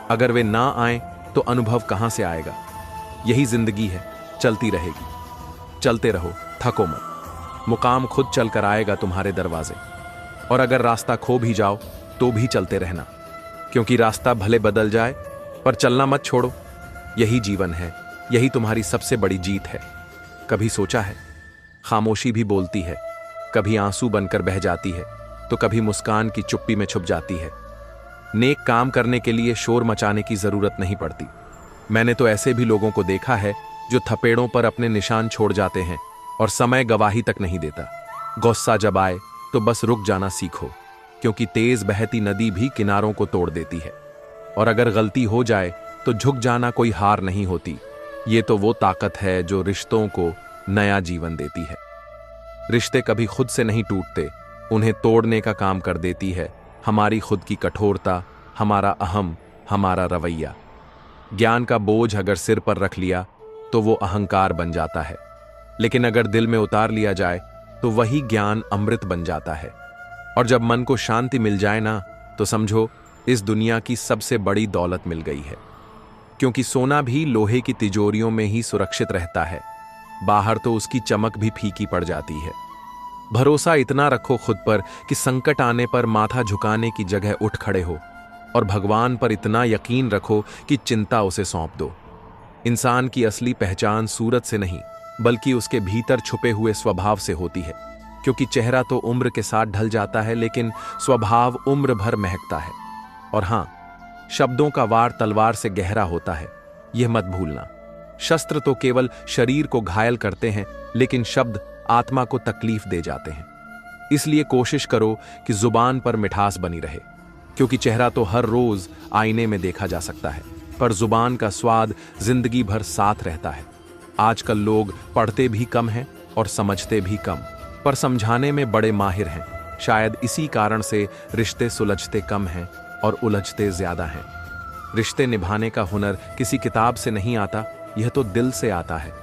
S1: अगर वे ना आए तो अनुभव कहां से आएगा। यही जिंदगी है, चलती रहेगी। चलते रहो, थको मत। मुकाम खुद चलकर आएगा तुम्हारे दरवाजे। और अगर रास्ता खो भी जाओ तो भी चलते रहना, क्योंकि रास्ता भले बदल जाए पर चलना मत छोड़ो। यही जीवन है, यही तुम्हारी सबसे बड़ी जीत है। कभी सोचा है, खामोशी भी बोलती है, कभी आंसू बनकर बह जाती है तो कभी मुस्कान की चुप्पी में छुप जाती है। नेक काम करने के लिए शोर मचाने की जरूरत नहीं पड़ती। मैंने तो ऐसे भी लोगों को देखा है जो थपेड़ों पर अपने निशान छोड़ जाते हैं और समय गवाही तक नहीं देता। गुस्सा जब आए तो बस रुक जाना सीखो, क्योंकि तेज बहती नदी भी किनारों को तोड़ देती है। और अगर गलती हो जाए तो झुक जाना कोई हार नहीं होती। ये तो वो ताकत है जो रिश्तों को नया जीवन देती है। रिश्ते कभी खुद से नहीं टूटते, उन्हें तोड़ने का काम कर देती है हमारी खुद की कठोरता, हमारा अहम, हमारा रवैया। ज्ञान का बोझ अगर सिर पर रख लिया तो वो अहंकार बन जाता है, लेकिन अगर दिल में उतार लिया जाए तो वही ज्ञान अमृत बन जाता है। और जब मन को शांति मिल जाए ना, तो समझो इस दुनिया की सबसे बड़ी दौलत मिल गई है। क्योंकि सोना भी लोहे की तिजोरियों में ही सुरक्षित रहता है, बाहर तो उसकी चमक भी फीकी पड़ जाती है। भरोसा इतना रखो खुद पर कि संकट आने पर माथा झुकाने की जगह उठ खड़े हो, और भगवान पर इतना यकीन रखो कि चिंता उसे सौंप दो। इंसान की असली पहचान सूरत से नहीं बल्कि उसके भीतर छुपे हुए स्वभाव से होती है, क्योंकि चेहरा तो उम्र के साथ ढल जाता है लेकिन स्वभाव उम्र भर महकता है। और हां, शब्दों का वार तलवार से गहरा होता है, यह मत भूलना। शस्त्र तो केवल शरीर को घायल करते हैं लेकिन शब्द आत्मा को तकलीफ दे जाते हैं। इसलिए कोशिश करो कि जुबान पर मिठास बनी रहे, क्योंकि चेहरा तो हर रोज आईने में देखा जा सकता है, पर जुबान का स्वाद जिंदगी भर साथ रहता है। आजकल लोग पढ़ते भी कम हैं और समझते भी कम, पर समझाने में बड़े माहिर हैं। शायद इसी कारण से रिश्ते सुलझते कम हैं और उलझते ज्यादा हैं। रिश्ते निभाने का हुनर किसी किताब से नहीं आता, यह तो दिल से आता है।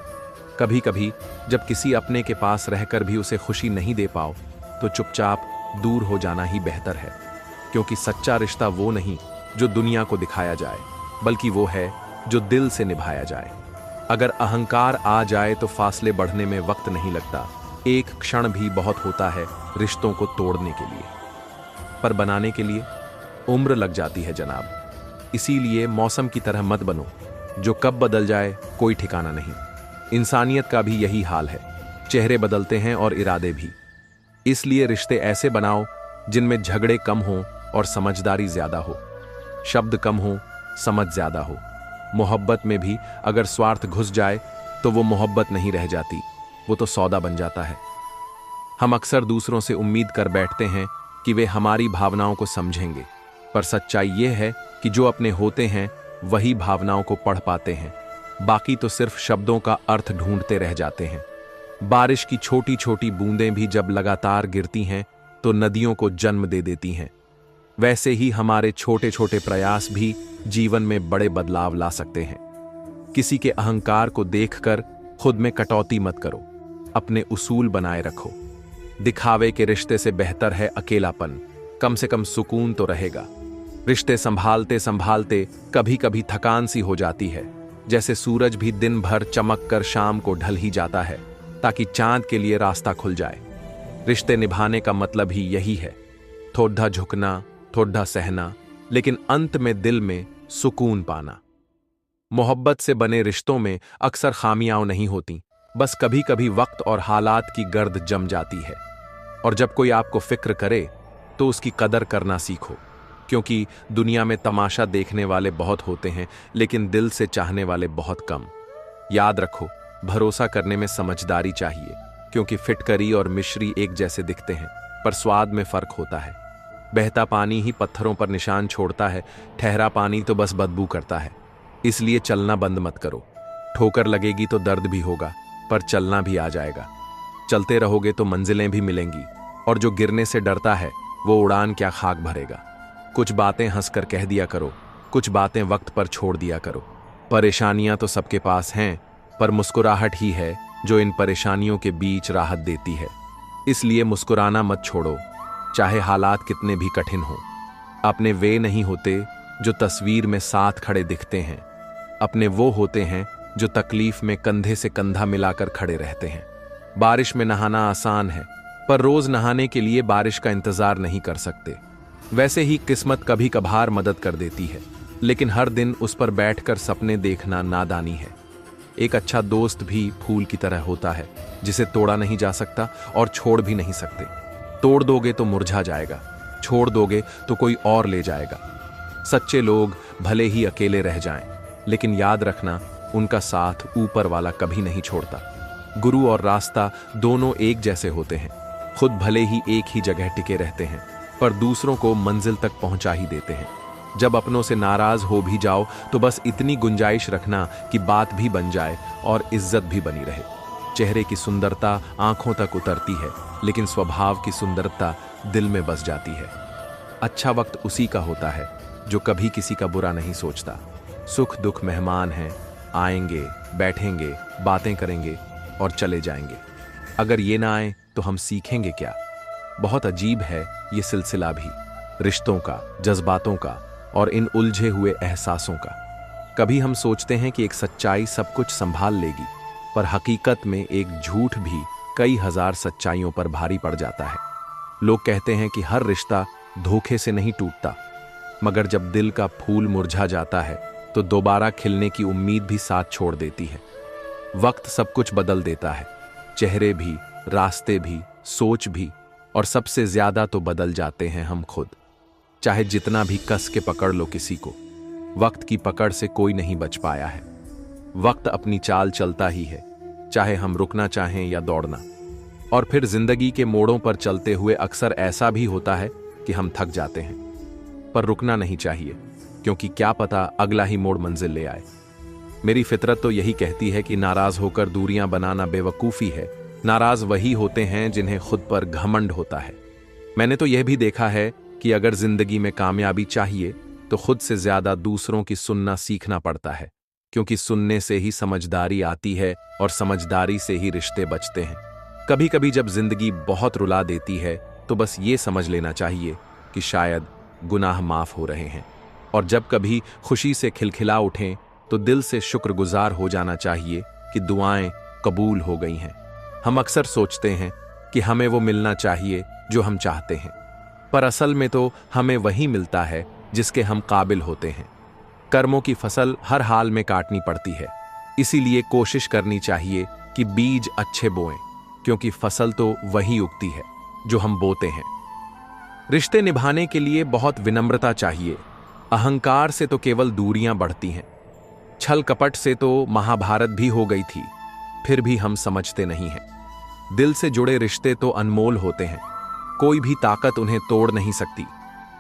S1: कभी कभी जब किसी अपने के पास रहकर भी उसे खुशी नहीं दे पाओ तो चुपचाप दूर हो जाना ही बेहतर है, क्योंकि सच्चा रिश्ता वो नहीं जो दुनिया को दिखाया जाए, बल्कि वो है जो दिल से निभाया जाए। अगर अहंकार आ जाए तो फासले बढ़ने में वक्त नहीं लगता, एक क्षण भी बहुत होता है रिश्तों को तोड़ने के लिए, पर बनाने के लिए उम्र लग जाती है जनाब। इसीलिए मौसम की तरह मत बनो, जो कब बदल जाए कोई ठिकाना नहीं। इंसानियत का भी यही हाल है, चेहरे बदलते हैं और इरादे भी। इसलिए रिश्ते ऐसे बनाओ जिनमें झगड़े कम हों और समझदारी ज्यादा हो, शब्द कम हो, समझ ज्यादा हो। मोहब्बत में भी अगर स्वार्थ घुस जाए तो वो मोहब्बत नहीं रह जाती, वो तो सौदा बन जाता है। हम अक्सर दूसरों से उम्मीद कर बैठते हैं कि वे हमारी भावनाओं को समझेंगे, पर सच्चाई ये है कि जो अपने होते हैं वही भावनाओं को पढ़ पाते हैं, बाकी तो सिर्फ शब्दों का अर्थ ढूंढते रह जाते हैं। बारिश की छोटी छोटी बूंदें भी जब लगातार गिरती हैं तो नदियों को जन्म दे देती हैं। वैसे ही हमारे छोटे छोटे प्रयास भी जीवन में बड़े बदलाव ला सकते हैं। किसी के अहंकार को देखकर खुद में कटौती मत करो, अपने उसूल बनाए रखो। दिखावे के रिश्ते से बेहतर है अकेलापन, कम से कम सुकून तो रहेगा। रिश्ते संभालते संभालते कभी कभी थकान सी हो जाती है, जैसे सूरज भी दिन भर चमक कर शाम को ढल ही जाता है ताकि चांद के लिए रास्ता खुल जाए। रिश्ते निभाने का मतलब ही यही है, थोड़ा झुकना, थोड़ा सहना, लेकिन अंत में दिल में सुकून पाना। मोहब्बत से बने रिश्तों में अक्सर खामियां नहीं होती, बस कभी कभी वक्त और हालात की गर्द जम जाती है। और जब कोई आपको फिक्र करे तो उसकी कदर करना सीखो, क्योंकि दुनिया में तमाशा देखने वाले बहुत होते हैं लेकिन दिल से चाहने वाले बहुत कम। याद रखो, भरोसा करने में समझदारी चाहिए, क्योंकि फिटकरी और मिश्री एक जैसे दिखते हैं पर स्वाद में फर्क होता है। बहता पानी ही पत्थरों पर निशान छोड़ता है, ठहरा पानी तो बस बदबू करता है। इसलिए चलना बंद मत करो। ठोकर लगेगी तो दर्द भी होगा, पर चलना भी आ जाएगा। चलते रहोगे तो मंजिलें भी मिलेंगी, और जो गिरने से डरता है वो उड़ान क्या खाक भरेगा। कुछ बातें हंसकर कह दिया करो, कुछ बातें वक्त पर छोड़ दिया करो। परेशानियां तो सबके पास हैं, पर मुस्कुराहट ही है जो इन परेशानियों के बीच राहत देती है। इसलिए मुस्कुराना मत छोड़ो, चाहे हालात कितने भी कठिन हों। अपने वे नहीं होते जो तस्वीर में साथ खड़े दिखते हैं, अपने वो होते हैं जो तकलीफ में कंधे से कंधा मिलाकर खड़े रहते हैं। बारिश में नहाना आसान है, पर रोज नहाने के लिए बारिश का इंतजार नहीं कर सकते। वैसे ही किस्मत कभी कभार मदद कर देती है, लेकिन हर दिन उस पर बैठकर सपने देखना नादानी है। एक अच्छा दोस्त भी फूल की तरह होता है, जिसे तोड़ा नहीं जा सकता और छोड़ भी नहीं सकते। तोड़ दोगे तो मुरझा जाएगा, छोड़ दोगे तो कोई और ले जाएगा। सच्चे लोग भले ही अकेले रह जाएं, लेकिन याद रखना, उनका साथ ऊपर वाला कभी नहीं छोड़ता। गुरु और रास्ता दोनों एक जैसे होते हैं। खुद भले ही एक ही जगह टिके रहते हैं, पर दूसरों को मंजिल तक पहुंचा ही देते हैं। जब अपनों से नाराज हो भी जाओ तो बस इतनी गुंजाइश रखना कि बात भी बन जाए और इज्जत भी बनी रहे। चेहरे की सुंदरता आंखों तक उतरती है, लेकिन स्वभाव की सुंदरता दिल में बस जाती है। अच्छा वक्त उसी का होता है जो कभी किसी का बुरा नहीं सोचता। सुख दुख मेहमान हैं, आएंगे, बैठेंगे, बातें करेंगे और चले जाएंगे। अगर ये ना आए तो हम सीखेंगे क्या? बहुत अजीब है ये सिलसिला भी, रिश्तों का, जज्बातों का और इन उलझे हुए एहसासों का। कभी हम सोचते हैं कि एक सच्चाई सब कुछ संभाल लेगी, पर हकीकत में एक झूठ भी कई हजार सच्चाइयों पर भारी पड़ जाता है। लोग कहते हैं कि हर रिश्ता धोखे से नहीं टूटता, मगर जब दिल का फूल मुरझा जाता है तो दोबारा खिलने की उम्मीद भी साथ छोड़ देती है। वक्त सब कुछ बदल देता है, चेहरे भी, रास्ते भी, सोच भी, और सबसे ज्यादा तो बदल जाते हैं हम खुद। चाहे जितना भी कस के पकड़ लो किसी को, वक्त की पकड़ से कोई नहीं बच पाया है। वक्त अपनी चाल चलता ही है, चाहे हम रुकना चाहें या दौड़ना। और फिर जिंदगी के मोड़ों पर चलते हुए अक्सर ऐसा भी होता है कि हम थक जाते हैं, पर रुकना नहीं चाहिए, क्योंकि क्या पता अगला ही मोड़ मंजिल ले आए। मेरी फितरत तो यही कहती है कि नाराज होकर दूरियां बनाना बेवकूफ़ी है। नाराज वही होते हैं जिन्हें खुद पर घमंड होता है। मैंने तो यह भी देखा है कि अगर जिंदगी में कामयाबी चाहिए तो खुद से ज्यादा दूसरों की सुनना सीखना पड़ता है, क्योंकि सुनने से ही समझदारी आती है और समझदारी से ही रिश्ते बचते हैं। कभी कभी जब जिंदगी बहुत रुला देती है तो बस ये समझ लेना चाहिए कि शायद गुनाह माफ हो रहे हैं, और जब कभी खुशी से खिलखिला उठें तो दिल से शुक्रगुजार हो जाना चाहिए कि दुआएं कबूल हो गई हैं। हम अक्सर सोचते हैं कि हमें वो मिलना चाहिए जो हम चाहते हैं, पर असल में तो हमें वही मिलता है जिसके हम काबिल होते हैं। कर्मों की फसल हर हाल में काटनी पड़ती है, इसीलिए कोशिश करनी चाहिए कि बीज अच्छे बोएं, क्योंकि फसल तो वही उगती है जो हम बोते हैं। रिश्ते निभाने के लिए बहुत विनम्रता चाहिए। अहंकार से तो केवल दूरियां बढ़ती हैं। छल कपट से तो महाभारत भी हो गई थी, फिर भी हम समझते नहीं हैं। दिल से जुड़े रिश्ते तो अनमोल होते हैं, कोई भी ताकत उन्हें तोड़ नहीं सकती।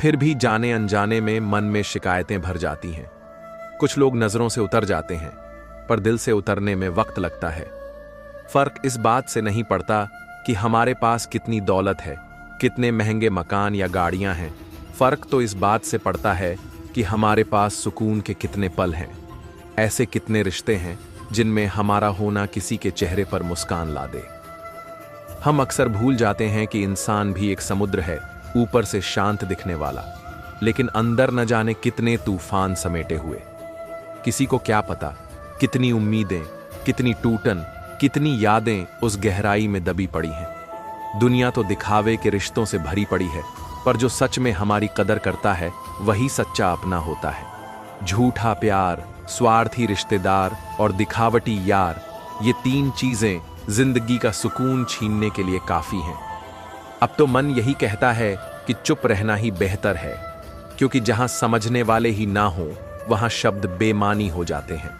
S1: फिर भी जाने अनजाने में मन में शिकायतें भर जाती हैं। कुछ लोग नजरों से उतर जाते हैं, पर दिल से उतरने में वक्त लगता है। फर्क इस बात से नहीं पड़ता कि हमारे पास कितनी दौलत है, कितने महंगे मकान या गाड़ियां हैं। फर्क तो इस बात से पड़ता है कि हमारे पास सुकून के कितने पल हैं। ऐसे कितने रिश्ते हैं जिनमें हमारा होना किसी के चेहरे पर मुस्कान ला दे। हम अक्सर भूल जाते हैं कि इंसान भी एक समुद्र है, ऊपर से शांत दिखने वाला, लेकिन अंदर न जाने कितने तूफान समेटे हुए। किसी को क्या पता कितनी उम्मीदें, कितनी टूटन, कितनी यादें उस गहराई में दबी पड़ी हैं। दुनिया तो दिखावे के रिश्तों से भरी पड़ी है, पर जो सच में हमारी कदर करता है वही सच्चा अपना होता है। झूठा प्यार, स्वार्थी रिश्तेदार और दिखावटी यार, ये तीन चीजें जिंदगी का सुकून छीनने के लिए काफी हैं। अब तो मन यही कहता है कि चुप रहना ही बेहतर है, क्योंकि जहां समझने वाले ही ना हो वहां शब्द बेमानी हो जाते हैं,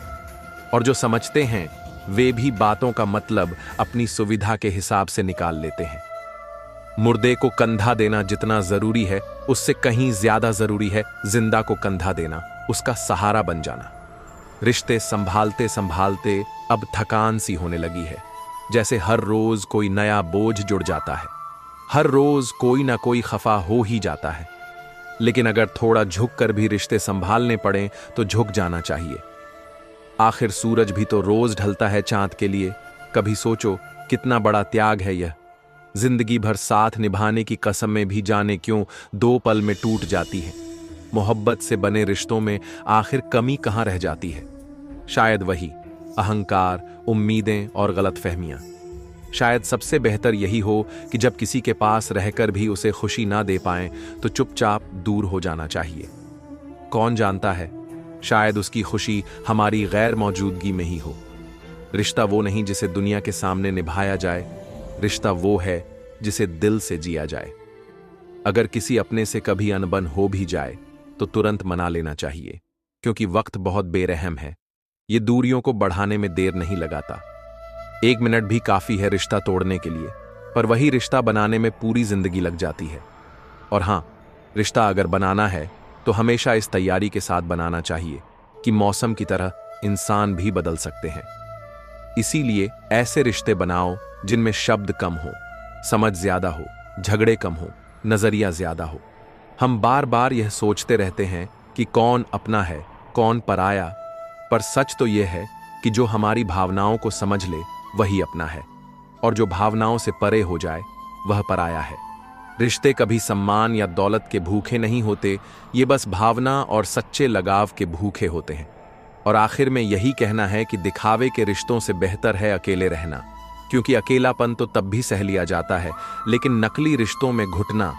S1: और जो समझते हैं वे भी बातों का मतलब अपनी सुविधा के हिसाब से निकाल लेते हैं। मुर्दे को कंधा देना जितना जरूरी है, उससे कहीं ज्यादा जरूरी है जिंदा को कंधा देना, उसका सहारा बन जाना। रिश्ते संभालते संभालते अब थकान सी होने लगी है, जैसे हर रोज कोई नया बोझ जुड़ जाता है, हर रोज कोई ना कोई खफा हो ही जाता है। लेकिन अगर थोड़ा झुक कर भी रिश्ते संभालने पड़े तो झुक जाना चाहिए। आखिर सूरज भी तो रोज ढलता है चांद के लिए। कभी सोचो कितना बड़ा त्याग है यह। जिंदगी भर साथ निभाने की कसमें भी जाने क्यों 2 पल में टूट जाती हैं। मोहब्बत से बने रिश्तों में आखिर कमी कहां रह जाती है? शायद वही अहंकार, उम्मीदें और गलतफहमियां। शायद सबसे बेहतर यही हो कि जब किसी के पास रहकर भी उसे खुशी ना दे पाएं तो चुपचाप दूर हो जाना चाहिए। कौन जानता है, शायद उसकी खुशी हमारी गैर मौजूदगी में ही हो। रिश्ता वो नहीं जिसे दुनिया के सामने निभाया जाए, रिश्ता वो है जिसे दिल से जिया जाए। अगर किसी अपने से कभी अनबन हो भी जाए तो तुरंत मना लेना चाहिए, क्योंकि वक्त बहुत बेरहम है। ये दूरियों को बढ़ाने में देर नहीं लगाता। 1 मिनट भी काफी है रिश्ता तोड़ने के लिए, पर वही रिश्ता बनाने में पूरी जिंदगी लग जाती है। और हां, रिश्ता अगर बनाना है तो हमेशा इस तैयारी के साथ बनाना चाहिए कि मौसम की तरह इंसान भी बदल सकते हैं। इसीलिए ऐसे रिश्ते बनाओ जिनमें शब्द कम हो, समझ ज्यादा हो, झगड़े कम हो, नजरिया ज्यादा हो। हम बार बार यह सोचते रहते हैं कि कौन अपना है, कौन पराया, पर सच तो यह है कि जो हमारी भावनाओं को समझ ले वही अपना है, और जो भावनाओं से परे हो जाए वह पराया है। रिश्ते कभी सम्मान या दौलत के भूखे नहीं होते, ये बस भावना और सच्चे लगाव के भूखे होते हैं। और आखिर में यही कहना है कि दिखावे के रिश्तों से बेहतर है अकेले रहना, क्योंकि अकेलापन तो तब भी सह लिया जाता है, लेकिन नकली रिश्तों में घुटना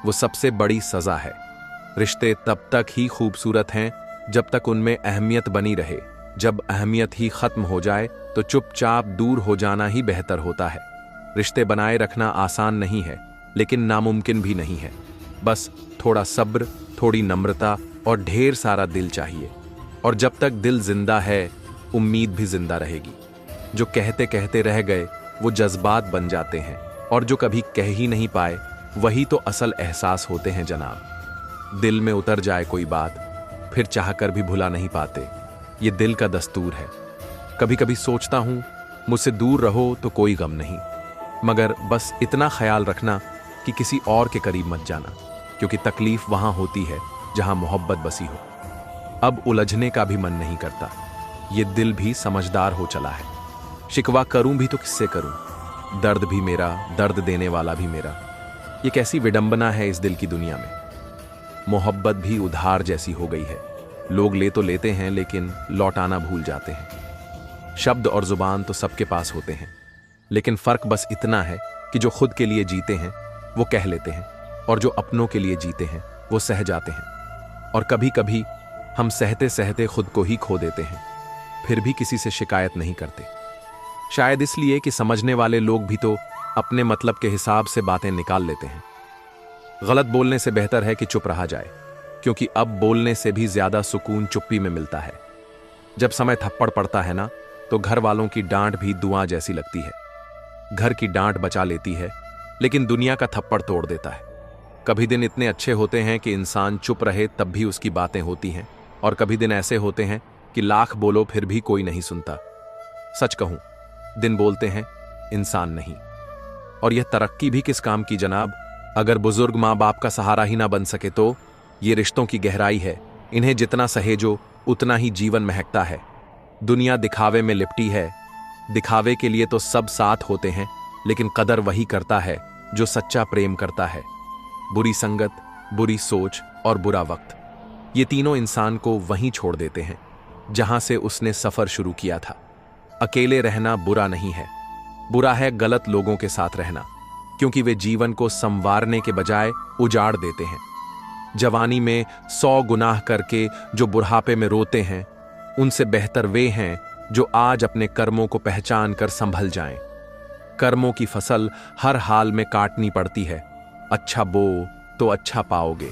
S1: वो सबसे बड़ी सजा है। रिश्ते तब तक ही खूबसूरत हैं जब तक उनमें अहमियत बनी रहे। जब अहमियत ही खत्म हो जाए तो चुपचाप दूर हो जाना ही बेहतर होता है। रिश्ते बनाए रखना आसान नहीं है, लेकिन नामुमकिन भी नहीं है। बस थोड़ा सब्र, थोड़ी नम्रता और ढेर सारा दिल चाहिए। और जब तक दिल जिंदा है, उम्मीद भी जिंदा रहेगी। जो कहते कहते रह गए वो जज्बात बन जाते हैं, और जो कभी कह ही नहीं पाए वही तो असल एहसास होते हैं जनाब। दिल में उतर जाए कोई बात, फिर चाहकर भी भुला नहीं पाते। ये दिल का दस्तूर है। कभी कभी सोचता हूं मुझसे दूर रहो तो कोई गम नहीं, मगर बस इतना ख्याल रखना कि किसी और के करीब मत जाना, क्योंकि तकलीफ वहां होती है जहां मोहब्बत बसी हो। अब उलझने का भी मन नहीं करता। ये दिल भी समझदार हो चला है। शिकवा करूं भी तो किससे करूं? दर्द भी मेरा, दर्द देने वाला भी मेरा। ये कैसी विडंबना है इस दिल की दुनिया में। मोहब्बत भी उधार जैसी हो गई है। लोग ले तो लेते हैं, लेकिन लौटाना भूल जाते हैं। शब्द और जुबान तो सबके पास होते हैं, लेकिन फर्क बस इतना है कि जो खुद के लिए जीते हैं वो कह लेते हैं, और जो अपनों के लिए जीते हैं वो सह जाते हैं। और कभी कभी हम सहते सहते खुद को ही खो देते हैं, फिर भी किसी से शिकायत नहीं करते। शायद इसलिए कि समझने वाले लोग भी तो अपने मतलब के हिसाब से बातें निकाल लेते हैं। गलत बोलने से बेहतर है कि चुप रहा जाए, क्योंकि अब बोलने से भी ज्यादा सुकून चुप्पी में मिलता है। जब समय थप्पड़ पड़ता है ना, तो घर वालों की डांट भी दुआ जैसी लगती है। घर की डांट बचा लेती है, लेकिन दुनिया का थप्पड़ तोड़ देता है। कभी दिन इतने अच्छे होते हैं कि इंसान चुप रहे तब भी उसकी बातें होती हैं, और कभी दिन ऐसे होते हैं कि लाख बोलो फिर भी कोई नहीं सुनता। सच कहूं, दिन बोलते हैं, इंसान नहीं। और यह तरक्की भी किस काम की जनाब, अगर बुजुर्ग माँ बाप का सहारा ही ना बन सके तो। ये रिश्तों की गहराई है, इन्हें जितना सहेजो उतना ही जीवन महकता है। दुनिया दिखावे में लिपटी है। दिखावे के लिए तो सब साथ होते हैं, लेकिन कदर वही करता है जो सच्चा प्रेम करता है। बुरी संगत, बुरी सोच और बुरा वक्त, ये तीनों इंसान को वहीं छोड़ देते हैं जहां से उसने सफर शुरू किया था। अकेले रहना बुरा नहीं है, बुरा है गलत लोगों के साथ रहना, क्योंकि वे जीवन को संवारने के बजाय उजाड़ देते हैं। जवानी में 100 गुनाह करके जो बुढ़ापे में रोते हैं, उनसे बेहतर वे हैं जो आज अपने कर्मों को पहचान कर संभल जाएं। कर्मों की फसल हर हाल में काटनी पड़ती है। अच्छा बो तो अच्छा पाओगे।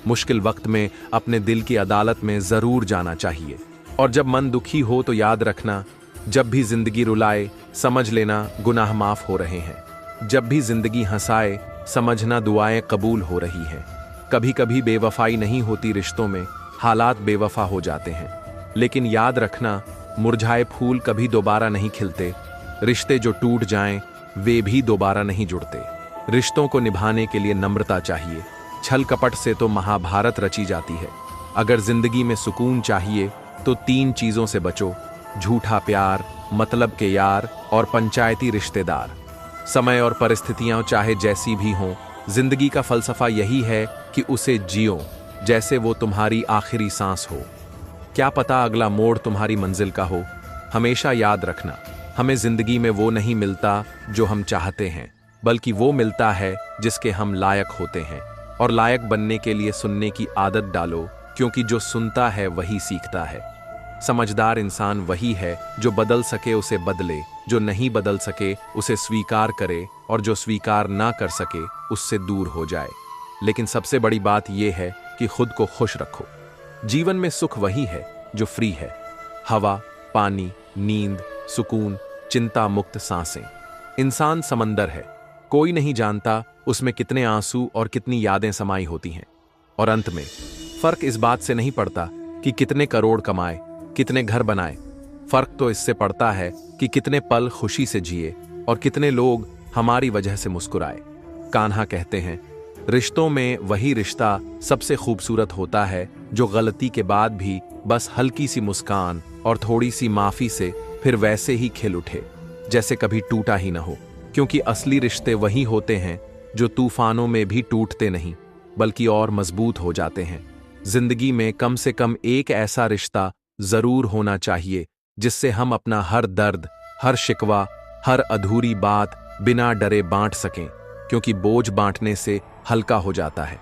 S1: मुश्किल वक्त में अपने दिल की अदालत में जरूर जाना चाहिए। और जब मन दुखी हो तो याद रखना, जब भी जिंदगी रुलाए समझ लेना गुनाह माफ हो रहे हैं। जब भी जिंदगी हंसाए समझना दुआएं कबूल हो रही हैं। कभी कभी बेवफाई नहीं होती रिश्तों में, हालात बेवफा हो जाते हैं। लेकिन याद रखना, मुरझाए फूल कभी दोबारा नहीं खिलते। रिश्ते जो टूट जाएं वे भी दोबारा नहीं जुड़ते। रिश्तों को निभाने के लिए नम्रता चाहिए। छल कपट से तो महाभारत रची जाती है। अगर जिंदगी में सुकून चाहिए तो 3 चीजों से बचो: झूठा प्यार, मतलब के यार और पंचायती रिश्तेदार। समय और परिस्थितियां चाहे जैसी भी हों, जिंदगी का फलसफा यही है कि उसे जियो जैसे वो तुम्हारी आखिरी सांस हो। क्या पता अगला मोड़ तुम्हारी मंजिल का हो। हमेशा याद रखना, हमें जिंदगी में वो नहीं मिलता जो हम चाहते हैं, बल्कि वो मिलता है जिसके हम लायक होते हैं। और लायक बनने के लिए सुनने की आदत डालो, क्योंकि जो सुनता है वही सीखता है। समझदार इंसान वही है जो बदल सके उसे बदले, जो नहीं बदल सके उसे स्वीकार करे, और जो स्वीकार ना कर सके उससे दूर हो जाए। लेकिन सबसे बड़ी बात यह है कि खुद को खुश रखो। जीवन में सुख वही है जो फ्री है। हवा, पानी, नींद, सुकून, चिंता मुक्त सांसें। इंसान समंदर है, कोई नहीं जानता उसमें कितने आंसू और कितनी यादें समाई होती हैं। और अंत में फर्क इस बात से नहीं पड़ता कि कितने करोड़ कमाए, कितने घर बनाए। फर्क तो इससे पड़ता है कि कितने पल खुशी से जिए और कितने लोग हमारी वजह से मुस्कुराए। कान्हा कहते हैं, रिश्तों में वही रिश्ता सबसे खूबसूरत होता है जो गलती के बाद भी बस हल्की सी मुस्कान और थोड़ी सी माफी से फिर वैसे ही खिल उठे जैसे कभी टूटा ही न हो। क्योंकि असली रिश्ते वही होते हैं जो तूफानों में भी टूटते नहीं, बल्कि और मजबूत हो जाते हैं। जिंदगी में कम से कम एक ऐसा रिश्ता जरूर होना चाहिए, जिससे हम अपना हर दर्द, हर शिकवा, हर अधूरी बात बिना डरे बांट सकें, क्योंकि बोझ बांटने से हल्का हो जाता है।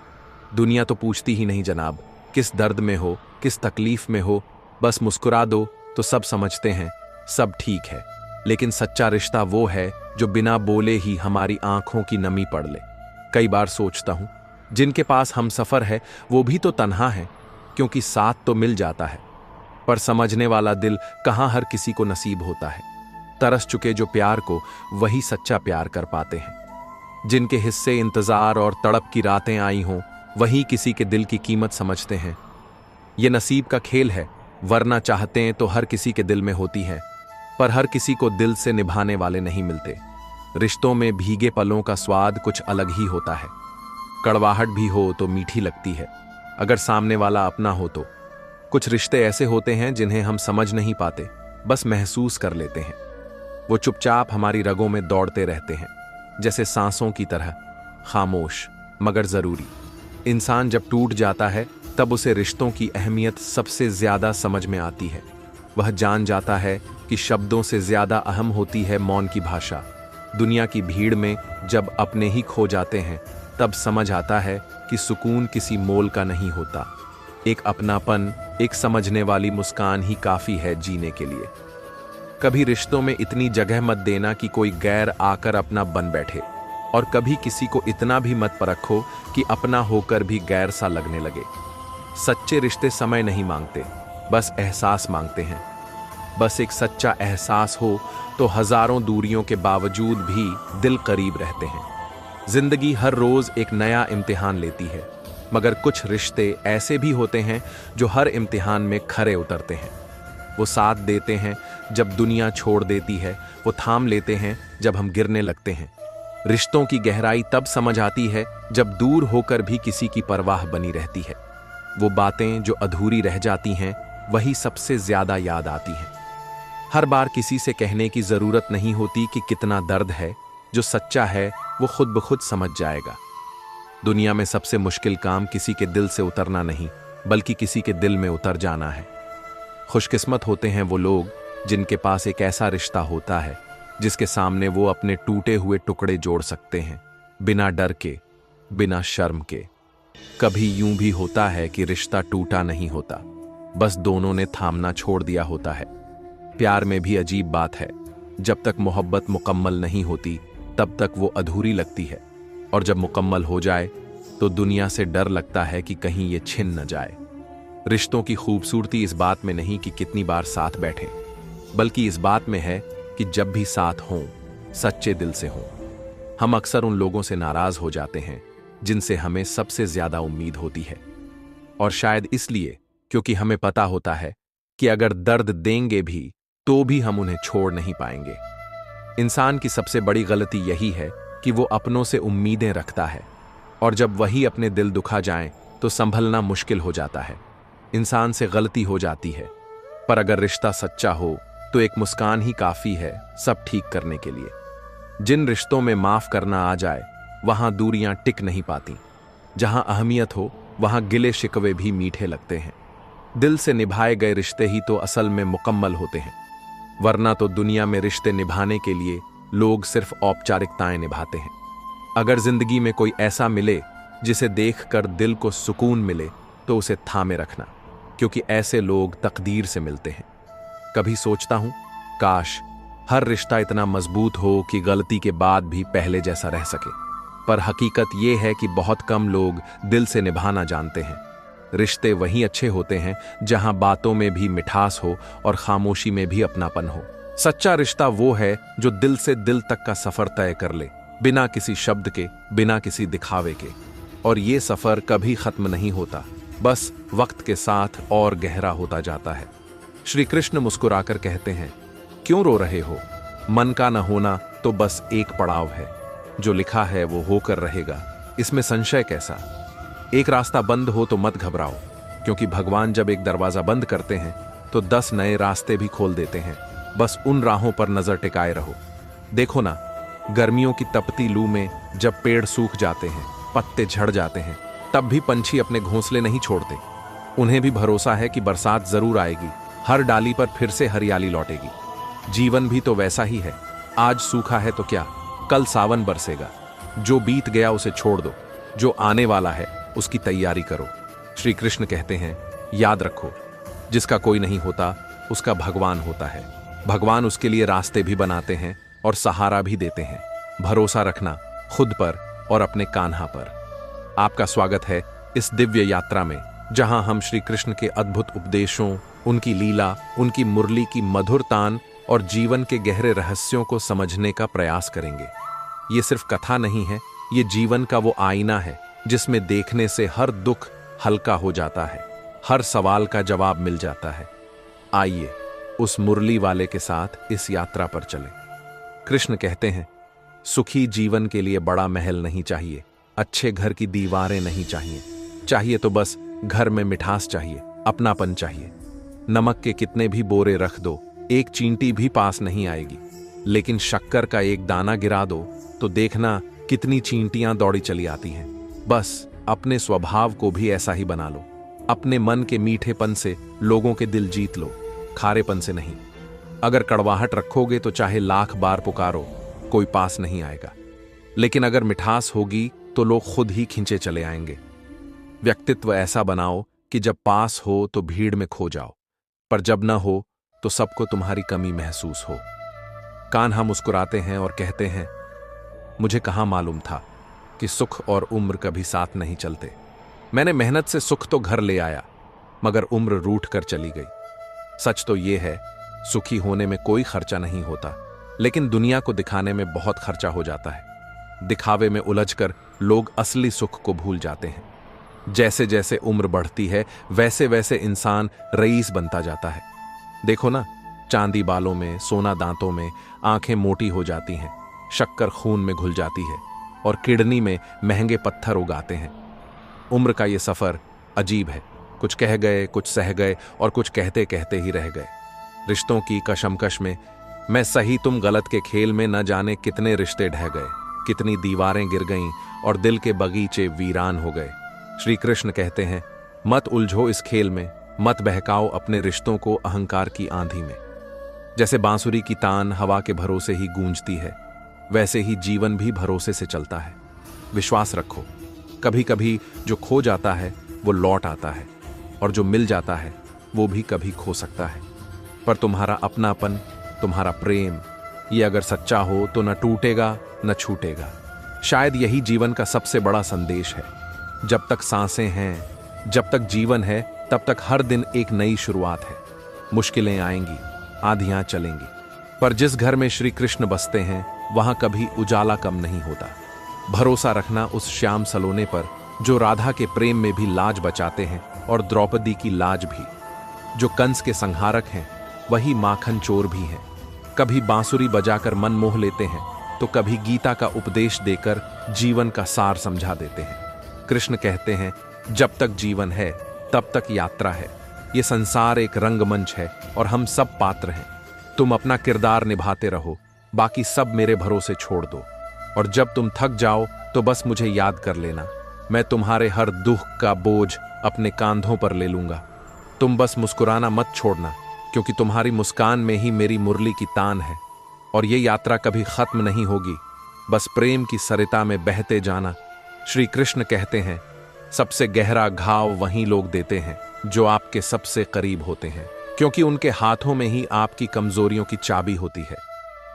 S1: दुनिया तो पूछती ही नहीं जनाब, किस दर्द में हो, किस तकलीफ में हो, बस मुस्कुरा दो तो सब समझते हैं, सब ठीक है। लेकिन सच्चा रिश्ता वो है जो बिना बोले ही हमारी आंखों की नमी पढ़ ले। कई बार सोचता हूं, जिनके पास हम सफर है वो भी तो तन्हा है, क्योंकि साथ तो मिल जाता है, पर समझने वाला दिल कहां हर किसी को नसीब होता है। तरस चुके जो प्यार को वही सच्चा प्यार कर पाते हैं। जिनके हिस्से इंतजार और तड़प की रातें आई हों, वही किसी के दिल की कीमत समझते हैं। ये नसीब का खेल है, वरना चाहते तो हर किसी के दिल में होती है, पर हर किसी को दिल से निभाने वाले नहीं मिलते। रिश्तों में भीगे पलों का स्वाद कुछ अलग ही होता है। कड़वाहट भी हो तो मीठी लगती है, अगर सामने वाला अपना हो तो। कुछ रिश्ते ऐसे होते हैं जिन्हें हम समझ नहीं पाते, बस महसूस कर लेते हैं। वो चुपचाप हमारी रगों में दौड़ते रहते हैं, जैसे सांसों की तरह, खामोश मगर जरूरी। इंसान जब टूट जाता है तब उसे रिश्तों की अहमियत सबसे ज्यादा समझ में आती है। वह जान जाता है कि शब्दों से ज्यादा अहम होती है मौन की भाषा। दुनिया की भीड़ में जब अपने ही खो जाते हैं, तब समझ आता है कि सुकून किसी मोल का नहीं होता। एक अपनापन, एक समझने वाली मुस्कान ही काफी है जीने के लिए। कभी रिश्तों में इतनी जगह मत देना कि कोई गैर आकर अपना बन बैठे, और कभी किसी को इतना भी मत परखो कि अपना होकर भी गैर सा लगने लगे। सच्चे रिश्ते समय नहीं मांगते, बस एहसास मांगते हैं। बस एक सच्चा एहसास हो तो हजारों दूरियों के बावजूद भी दिल करीब रहते हैं। जिंदगी हर रोज एक नया इम्तिहान लेती है, मगर कुछ रिश्ते ऐसे भी होते हैं जो हर इम्तिहान में खरे उतरते हैं। वो साथ देते हैं जब दुनिया छोड़ देती है, वो थाम लेते हैं जब हम गिरने लगते हैं। रिश्तों की गहराई तब समझ आती है जब दूर होकर भी किसी की परवाह बनी रहती है। वो बातें जो अधूरी रह जाती हैं, वही सबसे ज्यादा याद आती हैं। हर बार किसी से कहने की जरूरत नहीं होती कि कितना दर्द है। जो सच्चा है वो खुद ब खुद समझ जाएगा। दुनिया में सबसे मुश्किल काम किसी के दिल से उतरना नहीं, बल्कि किसी के दिल में उतर जाना है। खुशकिस्मत होते हैं वो लोग जिनके पास एक ऐसा रिश्ता होता है जिसके सामने वो अपने टूटे हुए टुकड़े जोड़ सकते हैं, बिना डर के, बिना शर्म के। कभी यूं भी होता है कि रिश्ता टूटा नहीं होता, बस दोनों ने थामना छोड़ दिया होता है। प्यार में भी अजीब बात है, जब तक मोहब्बत मुकम्मल नहीं होती तब तक वो अधूरी लगती है, और जब मुकम्मल हो जाए तो दुनिया से डर लगता है कि कहीं ये छिन न जाए। रिश्तों की खूबसूरती इस बात में नहीं कि कितनी बार साथ बैठे, बल्कि इस बात में है कि जब भी साथ हों, सच्चे दिल से हों। हम अक्सर उन लोगों से नाराज हो जाते हैं जिनसे हमें सबसे ज्यादा उम्मीद होती है, और शायद इसलिए क्योंकि हमें पता होता है कि अगर दर्द देंगे भी तो भी हम उन्हें छोड़ नहीं पाएंगे। इंसान की सबसे बड़ी गलती यही है कि वो अपनों से उम्मीदें रखता है, और जब वही अपने दिल दुखा जाएं तो संभलना मुश्किल हो जाता है। इंसान से गलती हो जाती है, पर अगर रिश्ता सच्चा हो तो एक मुस्कान ही काफी है सब ठीक करने के लिए। जिन रिश्तों में माफ करना आ जाए वहां दूरियां टिक नहीं पाती। जहां अहमियत हो वहां गिले शिकवे भी मीठे लगते हैं। दिल से निभाए गए रिश्ते ही तो असल में मुकम्मल होते हैं, वरना तो दुनिया में रिश्ते निभाने के लिए लोग सिर्फ औपचारिकताएं निभाते हैं। अगर जिंदगी में कोई ऐसा मिले जिसे देखकर दिल को सुकून मिले तो उसे थामे रखना, क्योंकि ऐसे लोग तकदीर से मिलते हैं। कभी सोचता हूं, काश हर रिश्ता इतना मजबूत हो कि गलती के बाद भी पहले जैसा रह सके, पर हकीकत यह है कि बहुत कम लोग दिल से निभाना जानते हैं। रिश्ते वही अच्छे होते हैं जहां बातों में भी मिठास हो और खामोशी में भी अपनापन हो। सच्चा रिश्ता वो है जो दिल से दिल तक का सफर तय कर ले, बिना किसी शब्द के, बिना किसी दिखावे के। और ये सफर कभी खत्म नहीं होता, बस वक्त के साथ और गहरा होता जाता है। श्री कृष्ण मुस्कुराकर कहते हैं, क्यों रो रहे हो? मन का न होना तो बस एक पड़ाव है, जो लिखा है वो होकर रहेगा, इसमें संशय कैसा? एक रास्ता बंद हो तो मत घबराओ, क्योंकि भगवान जब एक दरवाजा बंद करते हैं तो 10 नए रास्ते भी खोल देते हैं। बस उन राहों पर नजर टिकाए रहो। देखो ना, गर्मियों की तपती लू में जब पेड़ सूख जाते हैं, पत्ते झड़ जाते हैं, तब भी पंछी अपने घोंसले नहीं छोड़ते। उन्हें भी भरोसा है कि बरसात जरूर आएगी, हर डाली पर फिर से हरियाली लौटेगी। जीवन भी तो वैसा ही है, आज सूखा है तो क्या, कल सावन बरसेगा। जो बीत गया उसे छोड़ दो, जो आने वाला है उसकी तैयारी करो। श्री कृष्ण कहते हैं, याद रखो, जिसका कोई नहीं होता उसका भगवान होता है। भगवान उसके लिए रास्ते भी बनाते हैं और सहारा भी देते हैं। भरोसा रखना खुद पर और अपने कान्हा पर। आपका स्वागत है इस दिव्य यात्रा में, जहां हम श्री कृष्ण के अद्भुत उपदेशों, उनकी लीला, उनकी मुरली की मधुर तान और जीवन के गहरे रहस्यों को समझने का प्रयास करेंगे। ये सिर्फ कथा नहीं है, ये जीवन का वो आईना है जिसमें देखने से हर दुख हल्का हो जाता है, हर सवाल का जवाब मिल जाता है। आइए उस मुरली वाले के साथ इस यात्रा पर चलें। कृष्ण कहते हैं, सुखी जीवन के लिए बड़ा महल नहीं चाहिए, अच्छे घर की दीवारें नहीं चाहिए, चाहिए तो बस घर में मिठास चाहिए, अपनापन चाहिए। नमक के कितने भी बोरे रख दो, एक चींटी भी पास नहीं आएगी, लेकिन शक्कर का एक दाना गिरा दो तो देखना कितनी चींटियां दौड़ी चली आती हैं। बस अपने स्वभाव को भी ऐसा ही बना लो। अपने मन के मीठेपन से लोगों के दिल जीत लो, खारेपन से नहीं। अगर कड़वाहट रखोगे तो चाहे लाख बार पुकारो, कोई पास नहीं आएगा। लेकिन अगर मिठास होगी तो लोग खुद ही खींचे चले आएंगे। व्यक्तित्व ऐसा बनाओ कि जब पास हो तो भीड़ में खो जाओ, पर जब न हो तो सबको तुम्हारी कमी महसूस हो। कान्हा मुस्कुराते हैं और कहते हैं, मुझे कहां मालूम था कि सुख और उम्र कभी साथ नहीं चलते। मैंने मेहनत से सुख तो घर ले आया, मगर उम्र रूठ कर चली गई। सच तो यह है, सुखी होने में कोई खर्चा नहीं होता, लेकिन दुनिया को दिखाने में बहुत खर्चा हो जाता है। दिखावे में उलझकर लोग असली सुख को भूल जाते हैं। जैसे जैसे उम्र बढ़ती है वैसे वैसे इंसान रईस बनता जाता है। देखो ना, चांदी बालों में, सोना दांतों में, आंखें मोटी हो जाती हैं, शक्कर खून में घुल जाती है और किडनी में महंगे पत्थर उगाते हैं। उम्र का ये सफर अजीब है, कुछ कह गए, कुछ सह गए और कुछ कहते कहते ही रह गए। रिश्तों की कशमकश में मैं सही तुम गलत के खेल में न जाने कितने रिश्ते ढह गए, कितनी दीवारें गिर गईं और दिल के बगीचे वीरान हो गए। श्री कृष्ण कहते हैं, मत उलझो इस खेल में, मत बहकाओ अपने रिश्तों को अहंकार की आंधी में। जैसे बांसुरी की तान हवा के भरोसे ही गूंजती है, वैसे ही जीवन भी भरोसे से चलता है। विश्वास रखो, कभी कभी जो खो जाता है वो लौट आता है, और जो मिल जाता है वो भी कभी खो सकता है। पर तुम्हारा अपनापन, तुम्हारा प्रेम, ये अगर सच्चा हो तो न टूटेगा न छूटेगा। शायद यही जीवन का सबसे बड़ा संदेश है। जब तक सांसें हैं, जब तक जीवन है, तब तक हर दिन एक नई शुरुआत है। मुश्किलें आएंगी, आंधियां चलेंगी, पर जिस घर में श्री कृष्ण बसते हैं वहां कभी उजाला कम नहीं होता। भरोसा रखना उस श्याम सलोने पर जो राधा के प्रेम में भी लाज बचाते हैं और द्रौपदी की लाज भी। जो कंस के संहारक हैं वही माखन चोर भी हैं। कभी बांसुरी बजाकर मन मोह लेते हैं तो कभी गीता का उपदेश देकर जीवन का सार समझा देते हैं। कृष्ण कहते हैं, जब तक जीवन है तब तक यात्रा है। ये संसार एक रंगमंच है और हम सब पात्र हैं। तुम अपना किरदार निभाते रहो, बाकी सब मेरे भरोसे छोड़ दो। और जब तुम थक जाओ तो बस मुझे याद कर लेना, मैं तुम्हारे हर दुख का बोझ अपने कांधों पर ले लूंगा। तुम बस मुस्कुराना मत छोड़ना, क्योंकि तुम्हारी मुस्कान में ही मेरी मुरली की तान है। और ये यात्रा कभी खत्म नहीं होगी, बस प्रेम की सरिता में बहते जाना। श्री कृष्ण कहते हैं, सबसे गहरा घाव वहीं लोग देते हैं जो आपके सबसे करीब होते हैं, क्योंकि उनके हाथों में ही आपकी कमजोरियों की चाबी होती है।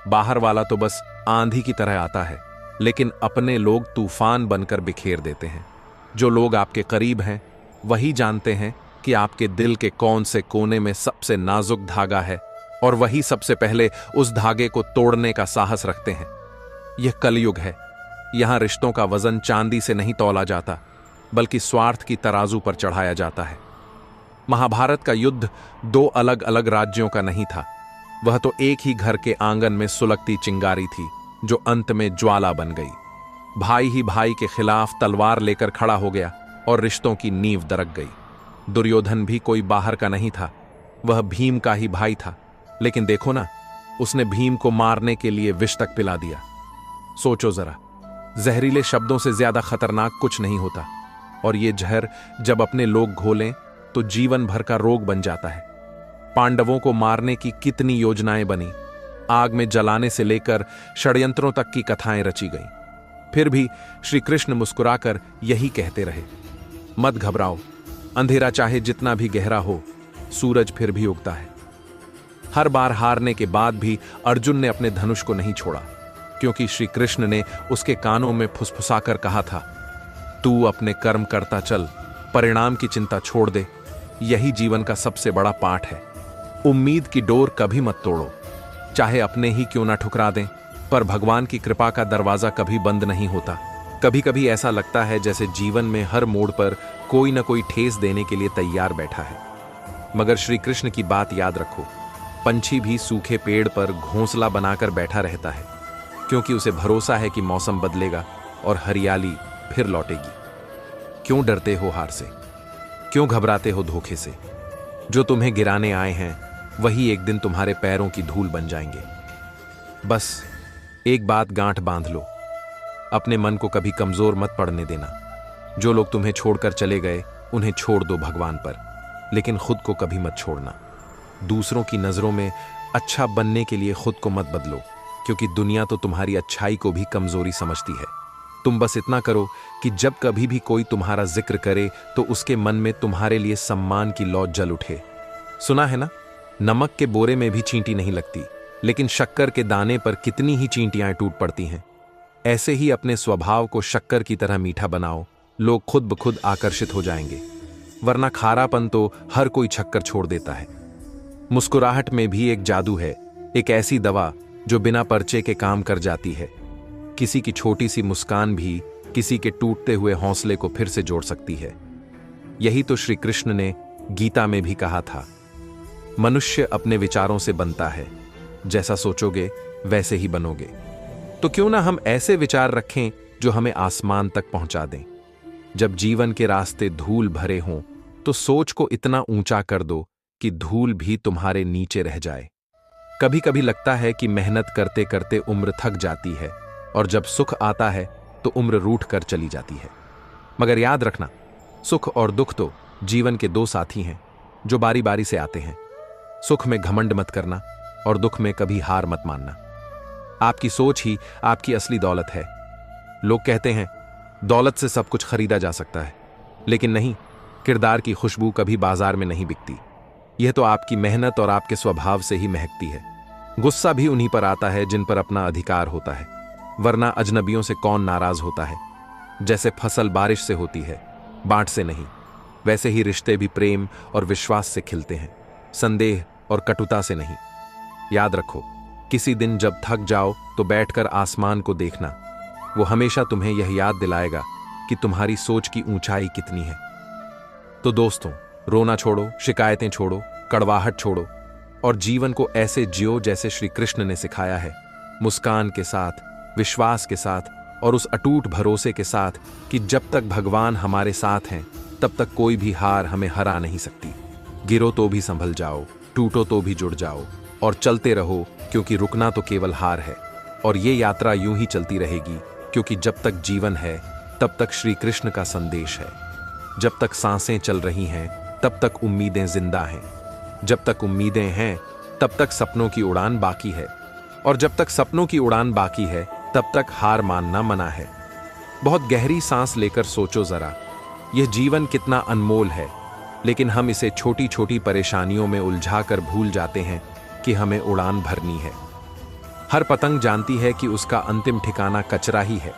S1: बाहर वाला तो बस आंधी की तरह आता है, लेकिन अपने लोग तूफान बनकर बिखेर देते हैं। जो लोग आपके करीब हैं वही जानते हैं कि आपके दिल के कौन से कोने में सबसे नाजुक धागा है, और वही सबसे पहले उस धागे को तोड़ने का साहस रखते हैं। यह कलयुग है, यहां रिश्तों का वजन चांदी से नहीं तौला जाता, बल्कि स्वार्थ की तराजू पर चढ़ाया जाता है। महाभारत का युद्ध दो अलग अलग राज्यों का नहीं था, वह तो एक ही घर के आंगन में सुलगती चिंगारी थी जो अंत में ज्वाला बन गई। भाई ही भाई के खिलाफ तलवार लेकर खड़ा हो गया और रिश्तों की नींव दरक गई। दुर्योधन भी कोई बाहर का नहीं था, वह भीम का ही भाई था, लेकिन देखो ना, उसने भीम को मारने के लिए विष तक पिला दिया। सोचो जरा, जहरीले शब्दों से ज्यादा खतरनाक कुछ नहीं होता, और ये जहर जब अपने लोग घोलें तो जीवन भर का रोग बन जाता है। पांडवों को मारने की कितनी योजनाएं बनी, आग में जलाने से लेकर षड्यंत्रों तक की कथाएं रची गईं। फिर भी श्री कृष्ण मुस्कुराकर यही कहते रहे, मत घबराओ, अंधेरा चाहे जितना भी गहरा हो, सूरज फिर भी उगता है। हर बार हारने के बाद भी अर्जुन ने अपने धनुष को नहीं छोड़ा, क्योंकि श्री कृष्ण ने उसके कानों में फुसफुसाकर कहा था, तू अपने कर्म करता चल, परिणाम की चिंता छोड़ दे। यही जीवन का सबसे बड़ा पाठ है। उम्मीद की डोर कभी मत तोड़ो, चाहे अपने ही क्यों ना ठुकरा दें, पर भगवान की कृपा का दरवाजा कभी बंद नहीं होता। कभी कभी ऐसा लगता है जैसे जीवन में हर मोड़ पर कोई ना कोई ठेस देने के लिए तैयार बैठा है। मगर श्री कृष्ण की बात याद रखो, पंछी भी सूखे पेड़ पर घोंसला बनाकर बैठा रहता है, क्योंकि उसे भरोसा है कि मौसम बदलेगा और हरियाली फिर लौटेगी। क्यों डरते हो हार से? क्यों घबराते हो धोखे से? जो तुम्हें गिराने आए हैं वही एक दिन तुम्हारे पैरों की धूल बन जाएंगे। बस एक बात गांठ बांध लो, अपने मन को कभी कमजोर मत पड़ने देना। जो लोग तुम्हें छोड़कर चले गए उन्हें छोड़ दो भगवान पर, लेकिन खुद को कभी मत छोड़ना। दूसरों की नजरों में अच्छा बनने के लिए खुद को मत बदलो, क्योंकि दुनिया तो तुम्हारी अच्छाई को भी कमजोरी समझती है। तुम बस इतना करो कि जब कभी भी कोई तुम्हारा जिक्र करे तो उसके मन में तुम्हारे लिए सम्मान की लौ जल उठे। सुना है ना, नमक के बोरे में भी चींटी नहीं लगती, लेकिन शक्कर के दाने पर कितनी ही चींटियां टूट पड़ती हैं। ऐसे ही अपने स्वभाव को शक्कर की तरह मीठा बनाओ, लोग खुद ब खुद आकर्षित हो जाएंगे। वरना खारापन तो हर कोई छक्कर छोड़ देता है। मुस्कुराहट में भी एक जादू है, एक ऐसी दवा जो बिना पर्चे के काम कर जाती है। किसी की छोटी सी मुस्कान भी किसी के टूटते हुए हौसले को फिर से जोड़ सकती है। यही तो श्री कृष्ण ने गीता में भी कहा था, मनुष्य अपने विचारों से बनता है, जैसा सोचोगे वैसे ही बनोगे। तो क्यों ना हम ऐसे विचार रखें जो हमें आसमान तक पहुंचा दें। जब जीवन के रास्ते धूल भरे हों तो सोच को इतना ऊंचा कर दो कि धूल भी तुम्हारे नीचे रह जाए। कभी कभी लगता है कि मेहनत करते करते उम्र थक जाती है, और जब सुख आता है तो उम्र रूठ कर चली जाती है। मगर याद रखना, सुख और दुख तो जीवन के दो साथी हैं जो बारी बारी से आते हैं। सुख में घमंड मत करना और दुख में कभी हार मत मानना। आपकी सोच ही आपकी असली दौलत है। लोग कहते हैं दौलत से सब कुछ खरीदा जा सकता है, लेकिन नहीं, किरदार की खुशबू कभी बाजार में नहीं बिकती। यह तो आपकी मेहनत और आपके स्वभाव से ही महकती है। गुस्सा भी उन्हीं पर आता है जिन पर अपना अधिकार होता है, वरना अजनबियों से कौन नाराज होता है। जैसे फसल बारिश से होती है, बांट से नहीं, वैसे ही रिश्ते भी प्रेम और विश्वास से खिलते हैं, संदेह और कटुता से नहीं। याद रखो, किसी दिन जब थक जाओ तो बैठकर आसमान को देखना। वो हमेशा तुम्हें यह याद दिलाएगा कि तुम्हारी सोच की ऊंचाई कितनी है। तो दोस्तों, रोना छोड़ो, शिकायतें छोड़ो, कड़वाहट छोड़ो और जीवन को ऐसे जियो जैसे श्री कृष्ण ने सिखाया है, मुस्कान के साथ, विश्वास के साथ और उस अटूट भरोसे के साथ कि जब तक भगवान हमारे साथ हैं तब तक कोई भी हार हमें हरा नहीं सकती। गिरो तो भी संभल जाओ, टूटो तो भी जुड़ जाओ और चलते रहो, क्योंकि रुकना तो केवल हार है। और ये यात्रा यूं ही चलती रहेगी, क्योंकि जब तक जीवन है तब तक श्री कृष्ण का संदेश है। जब तक सांसें चल रही हैं तब तक उम्मीदें जिंदा हैं। जब तक उम्मीदें हैं तब तक सपनों की उड़ान बाकी है, और जब तक सपनों की उड़ान बाकी है तब तक हार मानना मना है। बहुत गहरी सांस लेकर सोचो जरा, यह जीवन कितना अनमोल है, लेकिन हम इसे छोटी छोटी परेशानियों में उलझाकर भूल जाते हैं कि हमें उड़ान भरनी है। हर पतंग जानती है कि उसका अंतिम ठिकाना कचरा ही है,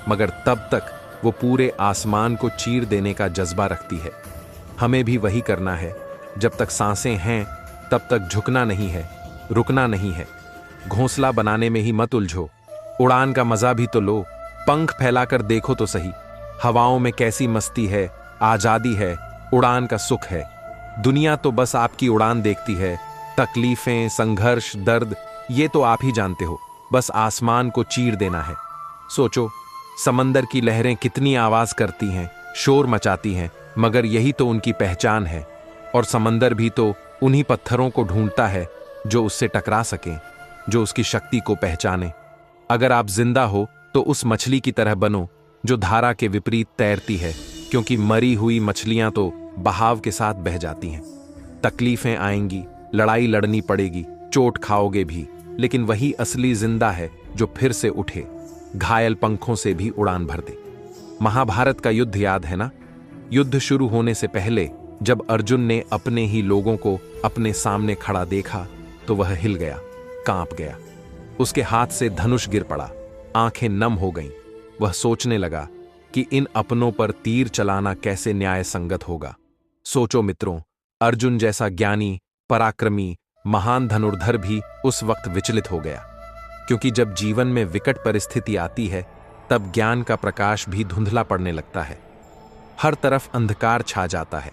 S1: मगर तब तक वो पूरे आसमान को चीर देने का जज्बा रखती है। हमें भी वही करना है। जब तक सांसें हैं तब तक झुकना नहीं है, रुकना नहीं है। घोंसला बनाने में ही मत उलझो, उड़ान का मजा भी तो लो। पंख फैलाकर देखो तो सही, हवाओं में कैसी मस्ती है, आजादी है, उड़ान का सुख है। दुनिया तो बस आपकी उड़ान देखती है। तकलीफें, संघर्ष, दर्द, ये तो आप ही जानते हो। बस आसमान को चीर देना है। सोचो, समंदर की लहरें कितनी आवाज करती हैं, शोर मचाती हैं, मगर यही तो उनकी पहचान है। और समंदर भी तो उन्हीं पत्थरों को ढूंढता है जो उससे टकरा सकें, जो उसकी शक्ति को पहचाने। अगर आप जिंदा हो तो उस मछली की तरह बनो जो धारा के विपरीत तैरती है, क्योंकि मरी हुई मछलियां तो बहाव के साथ बह जाती हैं। तकलीफें आएंगी, लड़ाई लड़नी पड़ेगी, चोट खाओगे भी, लेकिन वही असली जिंदा है जो फिर से उठे, घायल पंखों से भी उड़ान भर दे। महाभारत का युद्ध याद है ना? युद्ध शुरू होने से पहले जब अर्जुन ने अपने ही लोगों को अपने सामने खड़ा देखा तो वह हिल गया, कांप गया। उसके हाथ से धनुष गिर पड़ा, आंखें नम हो गईं। वह सोचने लगा कि इन अपनों पर तीर चलाना कैसे न्याय संगत होगा। सोचो मित्रों, अर्जुन जैसा ज्ञानी, पराक्रमी, महान धनुर्धर भी उस वक्त विचलित हो गया, क्योंकि जब जीवन में विकट परिस्थिति आती है तब ज्ञान का प्रकाश भी धुंधला पड़ने लगता है। हर तरफ अंधकार छा जाता है,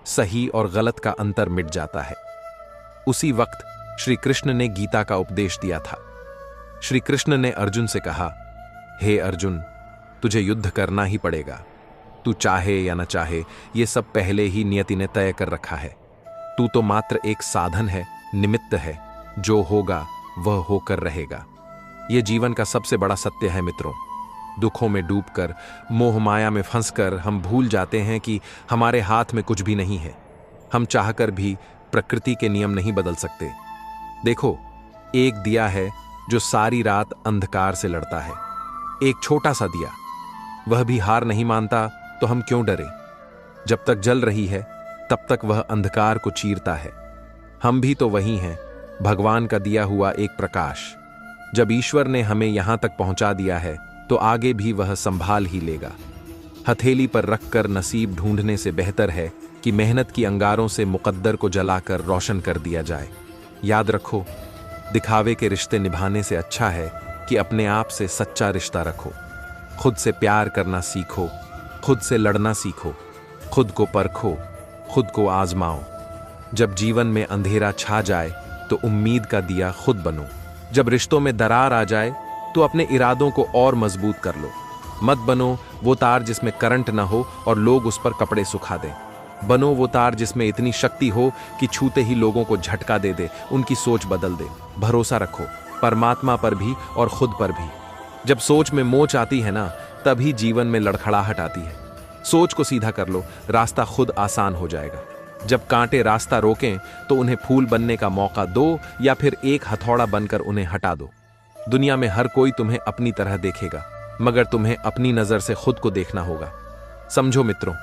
S1: सही और गलत का अंतर मिट जाता है। उसी वक्त श्री कृष्ण ने गीता का उपदेश दिया था। श्री कृष्ण ने अर्जुन से कहा, हे अर्जुन, तुझे युद्ध करना ही पड़ेगा। तू चाहे या न चाहे, ये सब पहले ही नियति ने तय कर रखा है। तू तो मात्र एक साधन है, निमित्त है। जो होगा वह होकर रहेगा। यह जीवन का सबसे बड़ा सत्य है मित्रों। दुखों में डूबकर, मोह माया में फंसकर हम भूल जाते हैं कि हमारे हाथ में कुछ भी नहीं है। हम चाहकर भी प्रकृति के नियम नहीं बदल सकते। देखो, एक दिया है जो सारी रात अंधकार से लड़ता है, एक छोटा सा दिया। वह भी हार नहीं मानता, तो हम क्यों डरें? जब तक जल रही है तब तक वह अंधकार को चीरता है। हम भी तो वही हैं, भगवान का दिया हुआ एक प्रकाश। जब ईश्वर ने हमें यहां तक पहुंचा दिया है तो आगे भी वह संभाल ही लेगा। हथेली पर रखकर नसीब ढूंढने से बेहतर है कि मेहनत की अंगारों से मुकद्दर को जलाकर रोशन कर दिया जाए। याद रखो, दिखावे के रिश्ते निभाने से अच्छा है कि अपने आप से सच्चा रिश्ता रखो। खुद से प्यार करना सीखो, खुद से लड़ना सीखो, खुद को परखो, खुद को आजमाओ। जब जीवन में अंधेरा छा जाए तो उम्मीद का दिया खुद बनो। जब रिश्तों में दरार आ जाए तो अपने इरादों को और मजबूत कर लो। मत बनो वो तार जिसमें करंट ना हो और लोग उस पर कपड़े सुखा दें। बनो वो तार जिसमें इतनी शक्ति हो कि छूते ही लोगों को झटका दे दे, उनकी सोच बदल दे। भरोसा रखो, परमात्मा पर भी और खुद पर भी। जब सोच में मोच आती है ना, तभी जीवन में लड़खड़ाहट आती है। सोच को सीधा कर लो, रास्ता खुद आसान हो जाएगा। जब कांटे रास्ता रोकें तो उन्हें फूल बनने का मौका दो या फिर एक हथौड़ा बनकर उन्हें हटा दो। दुनिया में हर कोई तुम्हें अपनी तरह देखेगा, मगर तुम्हें अपनी नजर से खुद को देखना होगा। समझो मित्रों,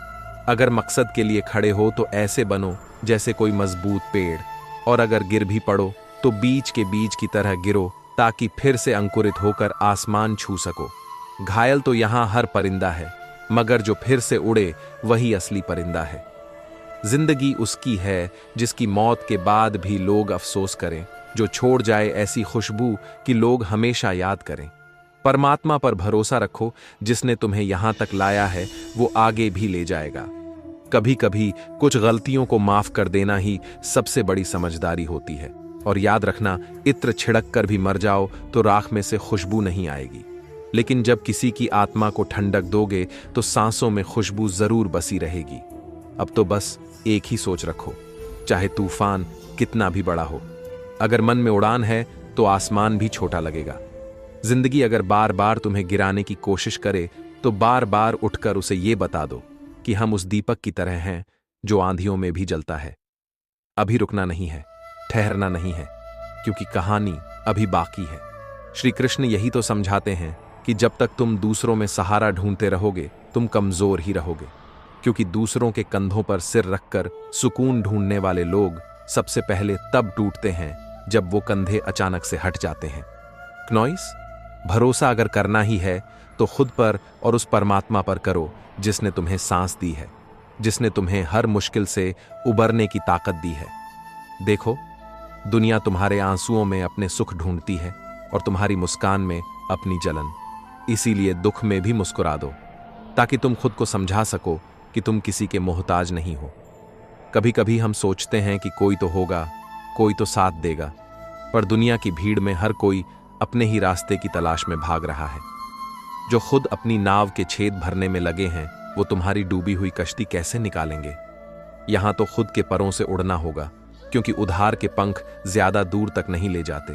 S1: अगर मकसद के लिए खड़े हो तो ऐसे बनो जैसे कोई मजबूत पेड़, और अगर गिर भी पड़ो तो बीज के बीज की तरह गिरो, ताकि फिर से अंकुरित होकर आसमान छू सको। घायल तो यहां हर परिंदा है, मगर जो फिर से उड़े वही असली परिंदा है। जिंदगी उसकी है जिसकी मौत के बाद भी लोग अफसोस करें, जो छोड़ जाए ऐसी खुशबू कि लोग हमेशा याद करें। परमात्मा पर भरोसा रखो, जिसने तुम्हें यहां तक लाया है वो आगे भी ले जाएगा। कभी कभी कुछ गलतियों को माफ कर देना ही सबसे बड़ी समझदारी होती है। और याद रखना, इत्र छिड़क कर भी मर जाओ तो राख में से खुशबू नहीं आएगी, लेकिन जब किसी की आत्मा को ठंडक दोगे तो सांसों में खुशबू जरूर बसी रहेगी। अब तो बस एक ही सोच रखो, चाहे तूफान कितना भी बड़ा हो, अगर मन में उड़ान है तो आसमान भी छोटा लगेगा। जिंदगी अगर बार बार तुम्हें गिराने की कोशिश करे तो बार बार उठकर उसे ये बता दो कि हम उस दीपक की तरह हैं जो आंधियों में भी जलता है। अभी रुकना नहीं है, ठहरना नहीं है, क्योंकि कहानी अभी बाकी है। श्री कृष्ण यही तो समझाते हैं कि जब तक तुम दूसरों में सहारा ढूंढते रहोगे तुम कमजोर ही रहोगे, क्योंकि दूसरों के कंधों पर सिर रखकर सुकून ढूंढने वाले लोग सबसे पहले तब टूटते हैं जब वो कंधे अचानक से हट जाते हैं। क्नॉइस, भरोसा अगर करना ही है तो खुद पर और उस परमात्मा पर करो जिसने तुम्हें सांस दी है, जिसने तुम्हें हर मुश्किल से उबरने की ताकत दी है। देखो, दुनिया तुम्हारे आंसुओं में अपने सुख ढूंढती है और तुम्हारी मुस्कान में अपनी जलन। इसीलिए दुख में भी मुस्कुरा दो, ताकि तुम खुद को समझा सको कि तुम किसी के मोहताज नहीं हो। कभी कभी हम सोचते हैं कि कोई तो होगा, कोई तो साथ देगा, पर दुनिया की भीड़ में हर कोई अपने ही रास्ते की तलाश में भाग रहा है। जो खुद अपनी नाव के छेद भरने में लगे हैं वो तुम्हारी डूबी हुई कश्ती कैसे निकालेंगे? यहां तो खुद के परों से उड़ना होगा, क्योंकि उधार के पंख ज्यादा दूर तक नहीं ले जाते।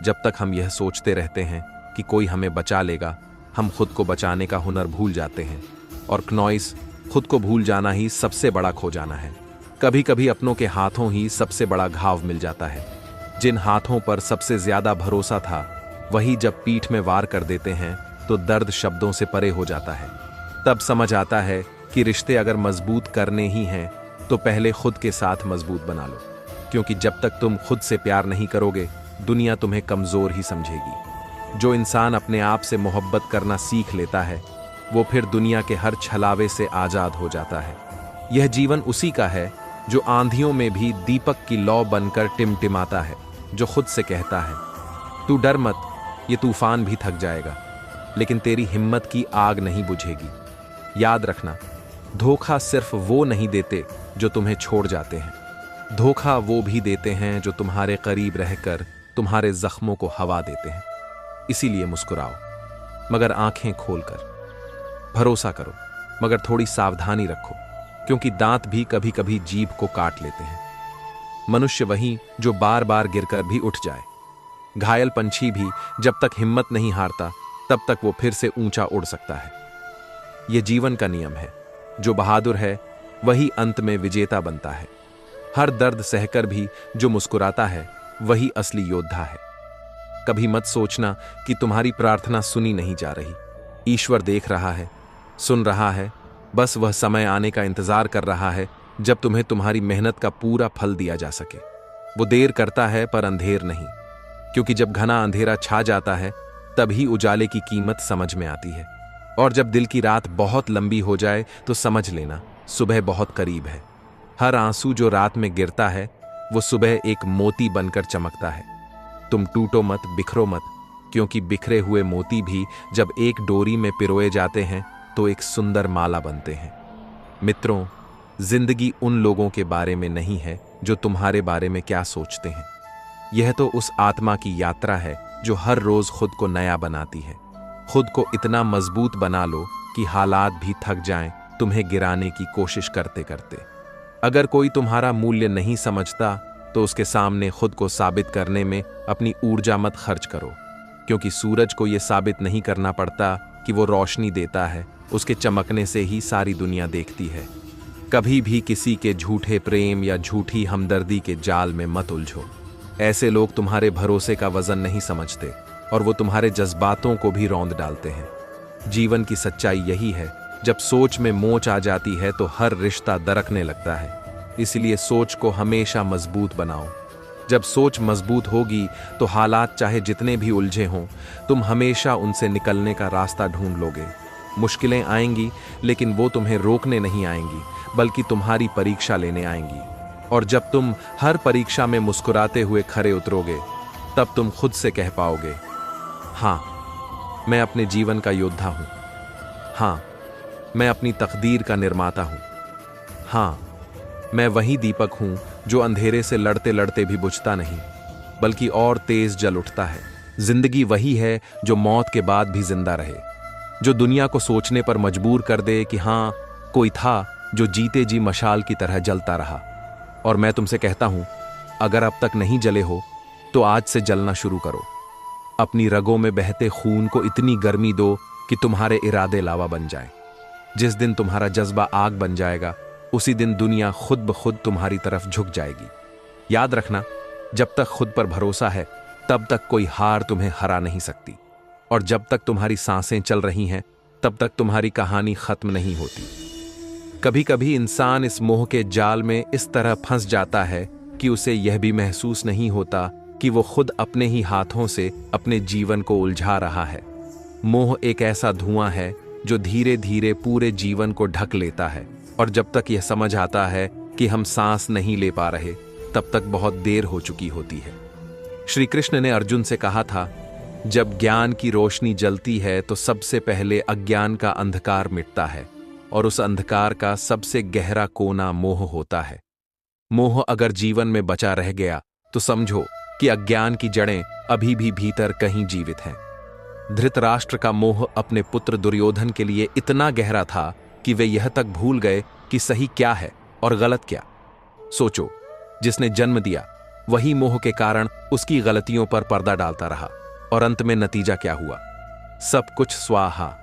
S1: जब तक हम यह सोचते रहते हैं कि कोई हमें बचा लेगा, हम खुद को बचाने का हुनर भूल जाते हैं। और क्नॉइस, खुद को भूल जाना ही सबसे बड़ा खो जाना है। कभी कभी अपनों के हाथों ही सबसे बड़ा घाव मिल जाता है। जिन हाथों पर सबसे ज्यादा भरोसा था, वही जब पीठ में वार कर देते हैं तो दर्द शब्दों से परे हो जाता है। तब समझ आता है कि रिश्ते अगर मजबूत करने ही हैं तो पहले खुद के साथ मजबूत बना लो, क्योंकि जब तक तुम खुद से प्यार नहीं करोगे, दुनिया तुम्हें कमजोर ही समझेगी। जो इंसान अपने आप से मोहब्बत करना सीख लेता है, वो फिर दुनिया के हर छलावे से आजाद हो जाता है। यह जीवन उसी का है जो आंधियों में भी दीपक की लौ बनकर टिमटिमाता है, जो खुद से कहता है, तू डर मत, ये तूफान भी थक जाएगा, लेकिन तेरी हिम्मत की आग नहीं बुझेगी। याद रखना, धोखा सिर्फ वो नहीं देते जो तुम्हें छोड़ जाते हैं, धोखा वो भी देते हैं जो तुम्हारे करीब रहकर तुम्हारे जख्मों को हवा देते हैं। इसीलिए मुस्कुराओ, मगर आंखें खोलकर। भरोसा करो, मगर थोड़ी सावधानी रखो, क्योंकि दांत भी कभी कभी जीभ को काट लेते हैं। मनुष्य वही जो बार बार गिरकर भी उठ जाए। घायल पंछी भी जब तक हिम्मत नहीं हारता, तब तक वो फिर से ऊंचा उड़ सकता है। यह जीवन का नियम है, जो बहादुर है वही अंत में विजेता बनता है। हर दर्द सहकर भी जो मुस्कुराता है, वही असली योद्धा है। कभी मत सोचना कि तुम्हारी प्रार्थना सुनी नहीं जा रही। ईश्वर देख रहा है, सुन रहा है, बस वह समय आने का इंतजार कर रहा है जब तुम्हें तुम्हारी मेहनत का पूरा फल दिया जा सके। वो देर करता है पर अंधेर नहीं, क्योंकि जब घना अंधेरा छा जाता है तभी उजाले की कीमत समझ में आती है। और जब दिल की रात बहुत लंबी हो जाए तो समझ लेना सुबह बहुत करीब है। हर आंसू जो रात में गिरता है, वो सुबह एक मोती बनकर चमकता है। तुम टूटो मत, बिखरो मत, क्योंकि बिखरे हुए मोती भी जब एक डोरी में पिरोए जाते हैं तो एक सुंदर माला बनते हैं। मित्रों, जिंदगी उन लोगों के बारे में नहीं है जो तुम्हारे बारे में क्या सोचते हैं। यह तो उस आत्मा की यात्रा है जो हर रोज खुद को नया बनाती है। खुद को इतना मजबूत बना लो कि हालात भी थक जाएं तुम्हें गिराने की कोशिश करते करते। अगर कोई तुम्हारा मूल्य नहीं समझता तो उसके सामने खुद को साबित करने में अपनी ऊर्जा मत खर्च करो, क्योंकि सूरज को यह साबित नहीं करना पड़ता कि वो रोशनी देता है, उसके चमकने से ही सारी दुनिया देखती है। कभी भी किसी के झूठे प्रेम या झूठी हमदर्दी के जाल में मत उलझो। ऐसे लोग तुम्हारे भरोसे का वजन नहीं समझते और वो तुम्हारे जज्बातों को भी रौंद डालते हैं। जीवन की सच्चाई यही है, जब सोच में मोच आ जाती है तो हर रिश्ता दरकने लगता है। इसलिए सोच को हमेशा मजबूत बनाओ। जब सोच मजबूत होगी तो हालात चाहे जितने भी उलझे हों, तुम हमेशा उनसे निकलने का रास्ता ढूंढ लोगे। मुश्किलें आएंगी, लेकिन वो तुम्हें रोकने नहीं आएंगी, बल्कि तुम्हारी परीक्षा लेने आएंगी। और जब तुम हर परीक्षा में मुस्कुराते हुए खरे उतरोगे, तब तुम खुद से कह पाओगे, हाँ, मैं अपने जीवन का योद्धा हूं। हाँ, मैं अपनी तकदीर का निर्माता हूं। हाँ, मैं वही दीपक हूं जो अंधेरे से लड़ते लड़ते भी बुझता नहीं, बल्कि और तेज जल उठता है। जिंदगी वही है जो मौत के बाद भी जिंदा रहे, जो दुनिया को सोचने पर मजबूर कर दे कि हाँ, कोई था जो जीते जी मशाल की तरह जलता रहा। और मैं तुमसे कहता हूं, अगर अब तक नहीं जले हो तो आज से जलना शुरू करो। अपनी रगों में बहते खून को इतनी गर्मी दो कि तुम्हारे इरादे लावा बन जाएं। जिस दिन तुम्हारा जज्बा आग बन जाएगा, उसी दिन दुनिया खुद ब खुद तुम्हारी तरफ झुक जाएगी। याद रखना, जब तक खुद पर भरोसा है, तब तक कोई हार तुम्हें हरा नहीं सकती। और जब तक तुम्हारी सांसें चल रही हैं, तब तक तुम्हारी कहानी खत्म नहीं होती। कभी कभी इंसान इस मोह के जाल में इस तरह फंस जाता है कि उसे यह भी महसूस नहीं होता कि वो खुद अपने ही हाथों से अपने जीवन को उलझा रहा है। मोह एक ऐसा धुआं है जो धीरे धीरे पूरे जीवन को ढक लेता है, और जब तक यह समझ आता है कि हम सांस नहीं ले पा रहे, तब तक बहुत देर हो चुकी होती है। श्री कृष्ण ने अर्जुन से कहा था, जब ज्ञान की रोशनी जलती है तो सबसे पहले अज्ञान का अंधकार मिटता है, और उस अंधकार का सबसे गहरा कोना मोह होता है। मोह अगर जीवन में बचा रह गया तो समझो कि अज्ञान की जड़ें अभी भी भीतर कहीं जीवित हैं। धृतराष्ट्र का मोह अपने पुत्र दुर्योधन के लिए इतना गहरा था कि वे यह तक भूल गए कि सही क्या है और गलत क्या। सोचो, जिसने जन्म दिया वही मोह के कारण उसकी गलतियों पर पर्दा डालता रहा, और अंत में नतीजा क्या हुआ? सब कुछ स्वाहा।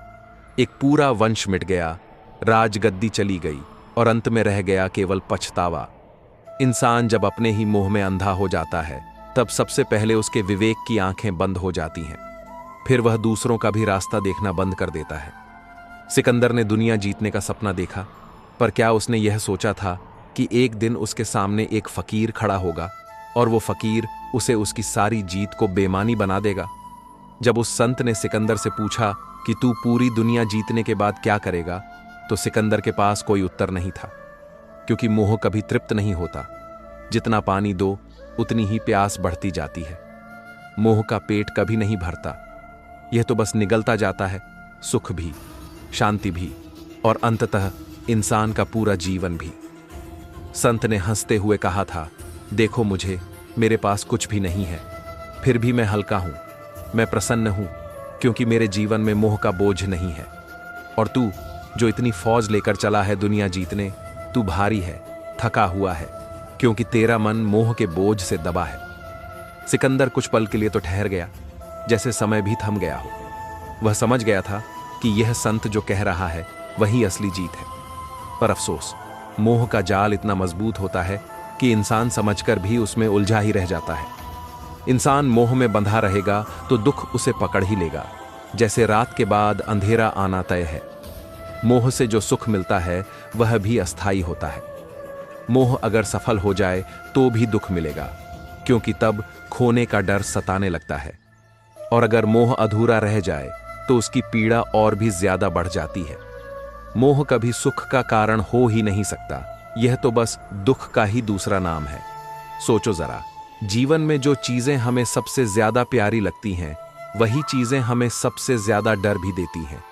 S1: एक पूरा वंश मिट गया, राजगद्दी चली गई, और अंत में रह गया केवल पछतावा इंसान जब अपने ही मोह में अंधा हो जाता है तब सबसे पहले उसके विवेक की आंखें बंद हो जाती हैं। फिर वह दूसरों का भी रास्ता देखना बंद कर देता है। सिकंदर ने दुनिया जीतने का सपना देखा, पर क्या उसने यह सोचा था कि एक दिन उसके सामने एक फकीर खड़ा होगा और वो फकीर उसे उसकी सारी जीत को बेमानी बना देगा। जब उस संत ने सिकंदर से पूछा कि तू पूरी दुनिया जीतने के बाद क्या करेगा, तो सिकंदर के पास कोई उत्तर नहीं था, क्योंकि मोह कभी तृप्त नहीं होता। जितना पानी दो उतनी ही प्यास बढ़ती जाती है। मोह का पेट कभी नहीं भरता, यह तो बस निगलता जाता है, सुख भी, शांति भी और अंततः इंसान का पूरा जीवन भी। संत ने हंसते हुए कहा था, देखो मुझे, मेरे पास कुछ भी नहीं है, फिर भी मैं हल्का हूं, मैं प्रसन्न हूं, क्योंकि मेरे जीवन में मोह का बोझ नहीं है। और तू जो इतनी फौज लेकर चला है दुनिया जीतने, तू भारी है, थका हुआ है, क्योंकि तेरा मन मोह के बोझ से दबा है। सिकंदर कुछ पल के लिए तो ठहर गया, जैसे समय भी थम गया हो। वह समझ गया था कि यह संत जो कह रहा है वही असली जीत है। पर अफसोस, मोह का जाल इतना मजबूत होता है कि इंसान समझकर भी उसमें उलझा ही रह जाता है। इंसान मोह में बंधा रहेगा तो दुख उसे पकड़ ही लेगा, जैसे रात के बाद अंधेरा आना तय है। मोह से जो सुख मिलता है वह भी अस्थायी होता है। मोह अगर सफल हो जाए तो भी दुख मिलेगा, क्योंकि तब खोने का डर सताने लगता है। और अगर मोह अधूरा रह जाए तो उसकी पीड़ा और भी ज्यादा बढ़ जाती है। मोह कभी सुख का कारण हो ही नहीं सकता, यह तो बस दुख का ही दूसरा नाम है। सोचो जरा, जीवन में जो चीजें हमें सबसे ज्यादा प्यारी लगती हैं, वही चीजें हमें सबसे ज्यादा डर भी देती हैं।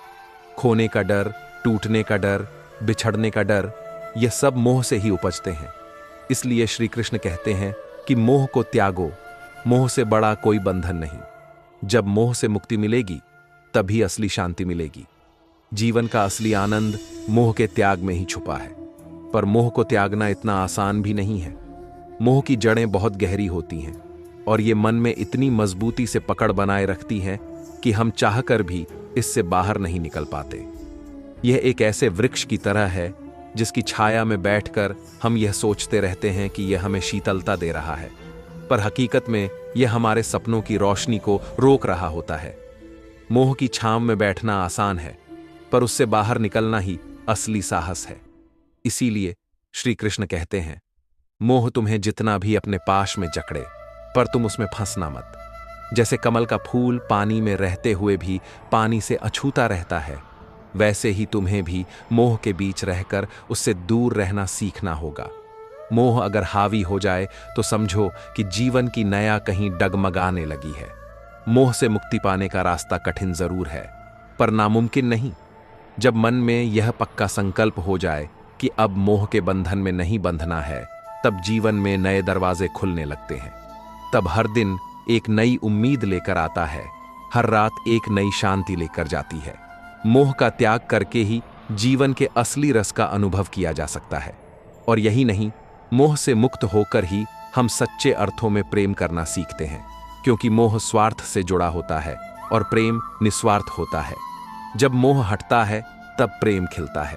S1: खोने का डर, टूटने का डर, बिछड़ने का डर, यह सब मोह से ही उपजते हैं। इसलिए श्री कृष्ण कहते हैं कि मोह को त्यागो, मोह से बड़ा कोई बंधन नहीं। जब मोह से मुक्ति मिलेगी तभी असली शांति मिलेगी। जीवन का असली आनंद मोह के त्याग में ही छुपा है। पर मोह को त्यागना इतना आसान भी नहीं है। मोह की जड़ें बहुत गहरी होती हैं और ये मन में इतनी मजबूती से पकड़ बनाए रखती हैं कि हम चाहकर भी इससे बाहर नहीं निकल पाते। यह एक ऐसे वृक्ष की तरह है जिसकी छाया में बैठकर हम यह सोचते रहते हैं कि यह हमें शीतलता दे रहा है, पर हकीकत में यह हमारे सपनों की रोशनी को रोक रहा होता है। मोह की छांव में बैठना आसान है, पर उससे बाहर निकलना ही असली साहस है। इसीलिए श्री कृष्ण कहते हैं, मोह तुम्हें जितना भी अपने पाश में जकड़े, पर तुम उसमें फंसना मत। जैसे कमल का फूल पानी में रहते हुए भी पानी से अछूता रहता है, वैसे ही तुम्हें भी मोह के बीच रहकर उससे दूर रहना सीखना होगा। मोह अगर हावी हो जाए तो समझो कि जीवन की नया कहीं डगमगाने लगी है। मोह से मुक्ति पाने का रास्ता कठिन जरूर है, पर नामुमकिन नहीं। जब मन में यह पक्का संकल्प हो जाए कि अब मोह के बंधन में नहीं बंधना है, तब जीवन में नए दरवाजे खुलने लगते हैं। तब हर दिन एक नई उम्मीद लेकर आता है, हर रात एक नई शांति लेकर जाती है। मोह का त्याग करके ही जीवन के असली रस का अनुभव किया जा सकता है। और यही नहीं, मोह से मुक्त होकर ही हम सच्चे अर्थों में प्रेम करना सीखते हैं, क्योंकि मोह स्वार्थ से जुड़ा होता है और प्रेम निस्वार्थ होता है। जब मोह हटता है तब प्रेम खिलता है।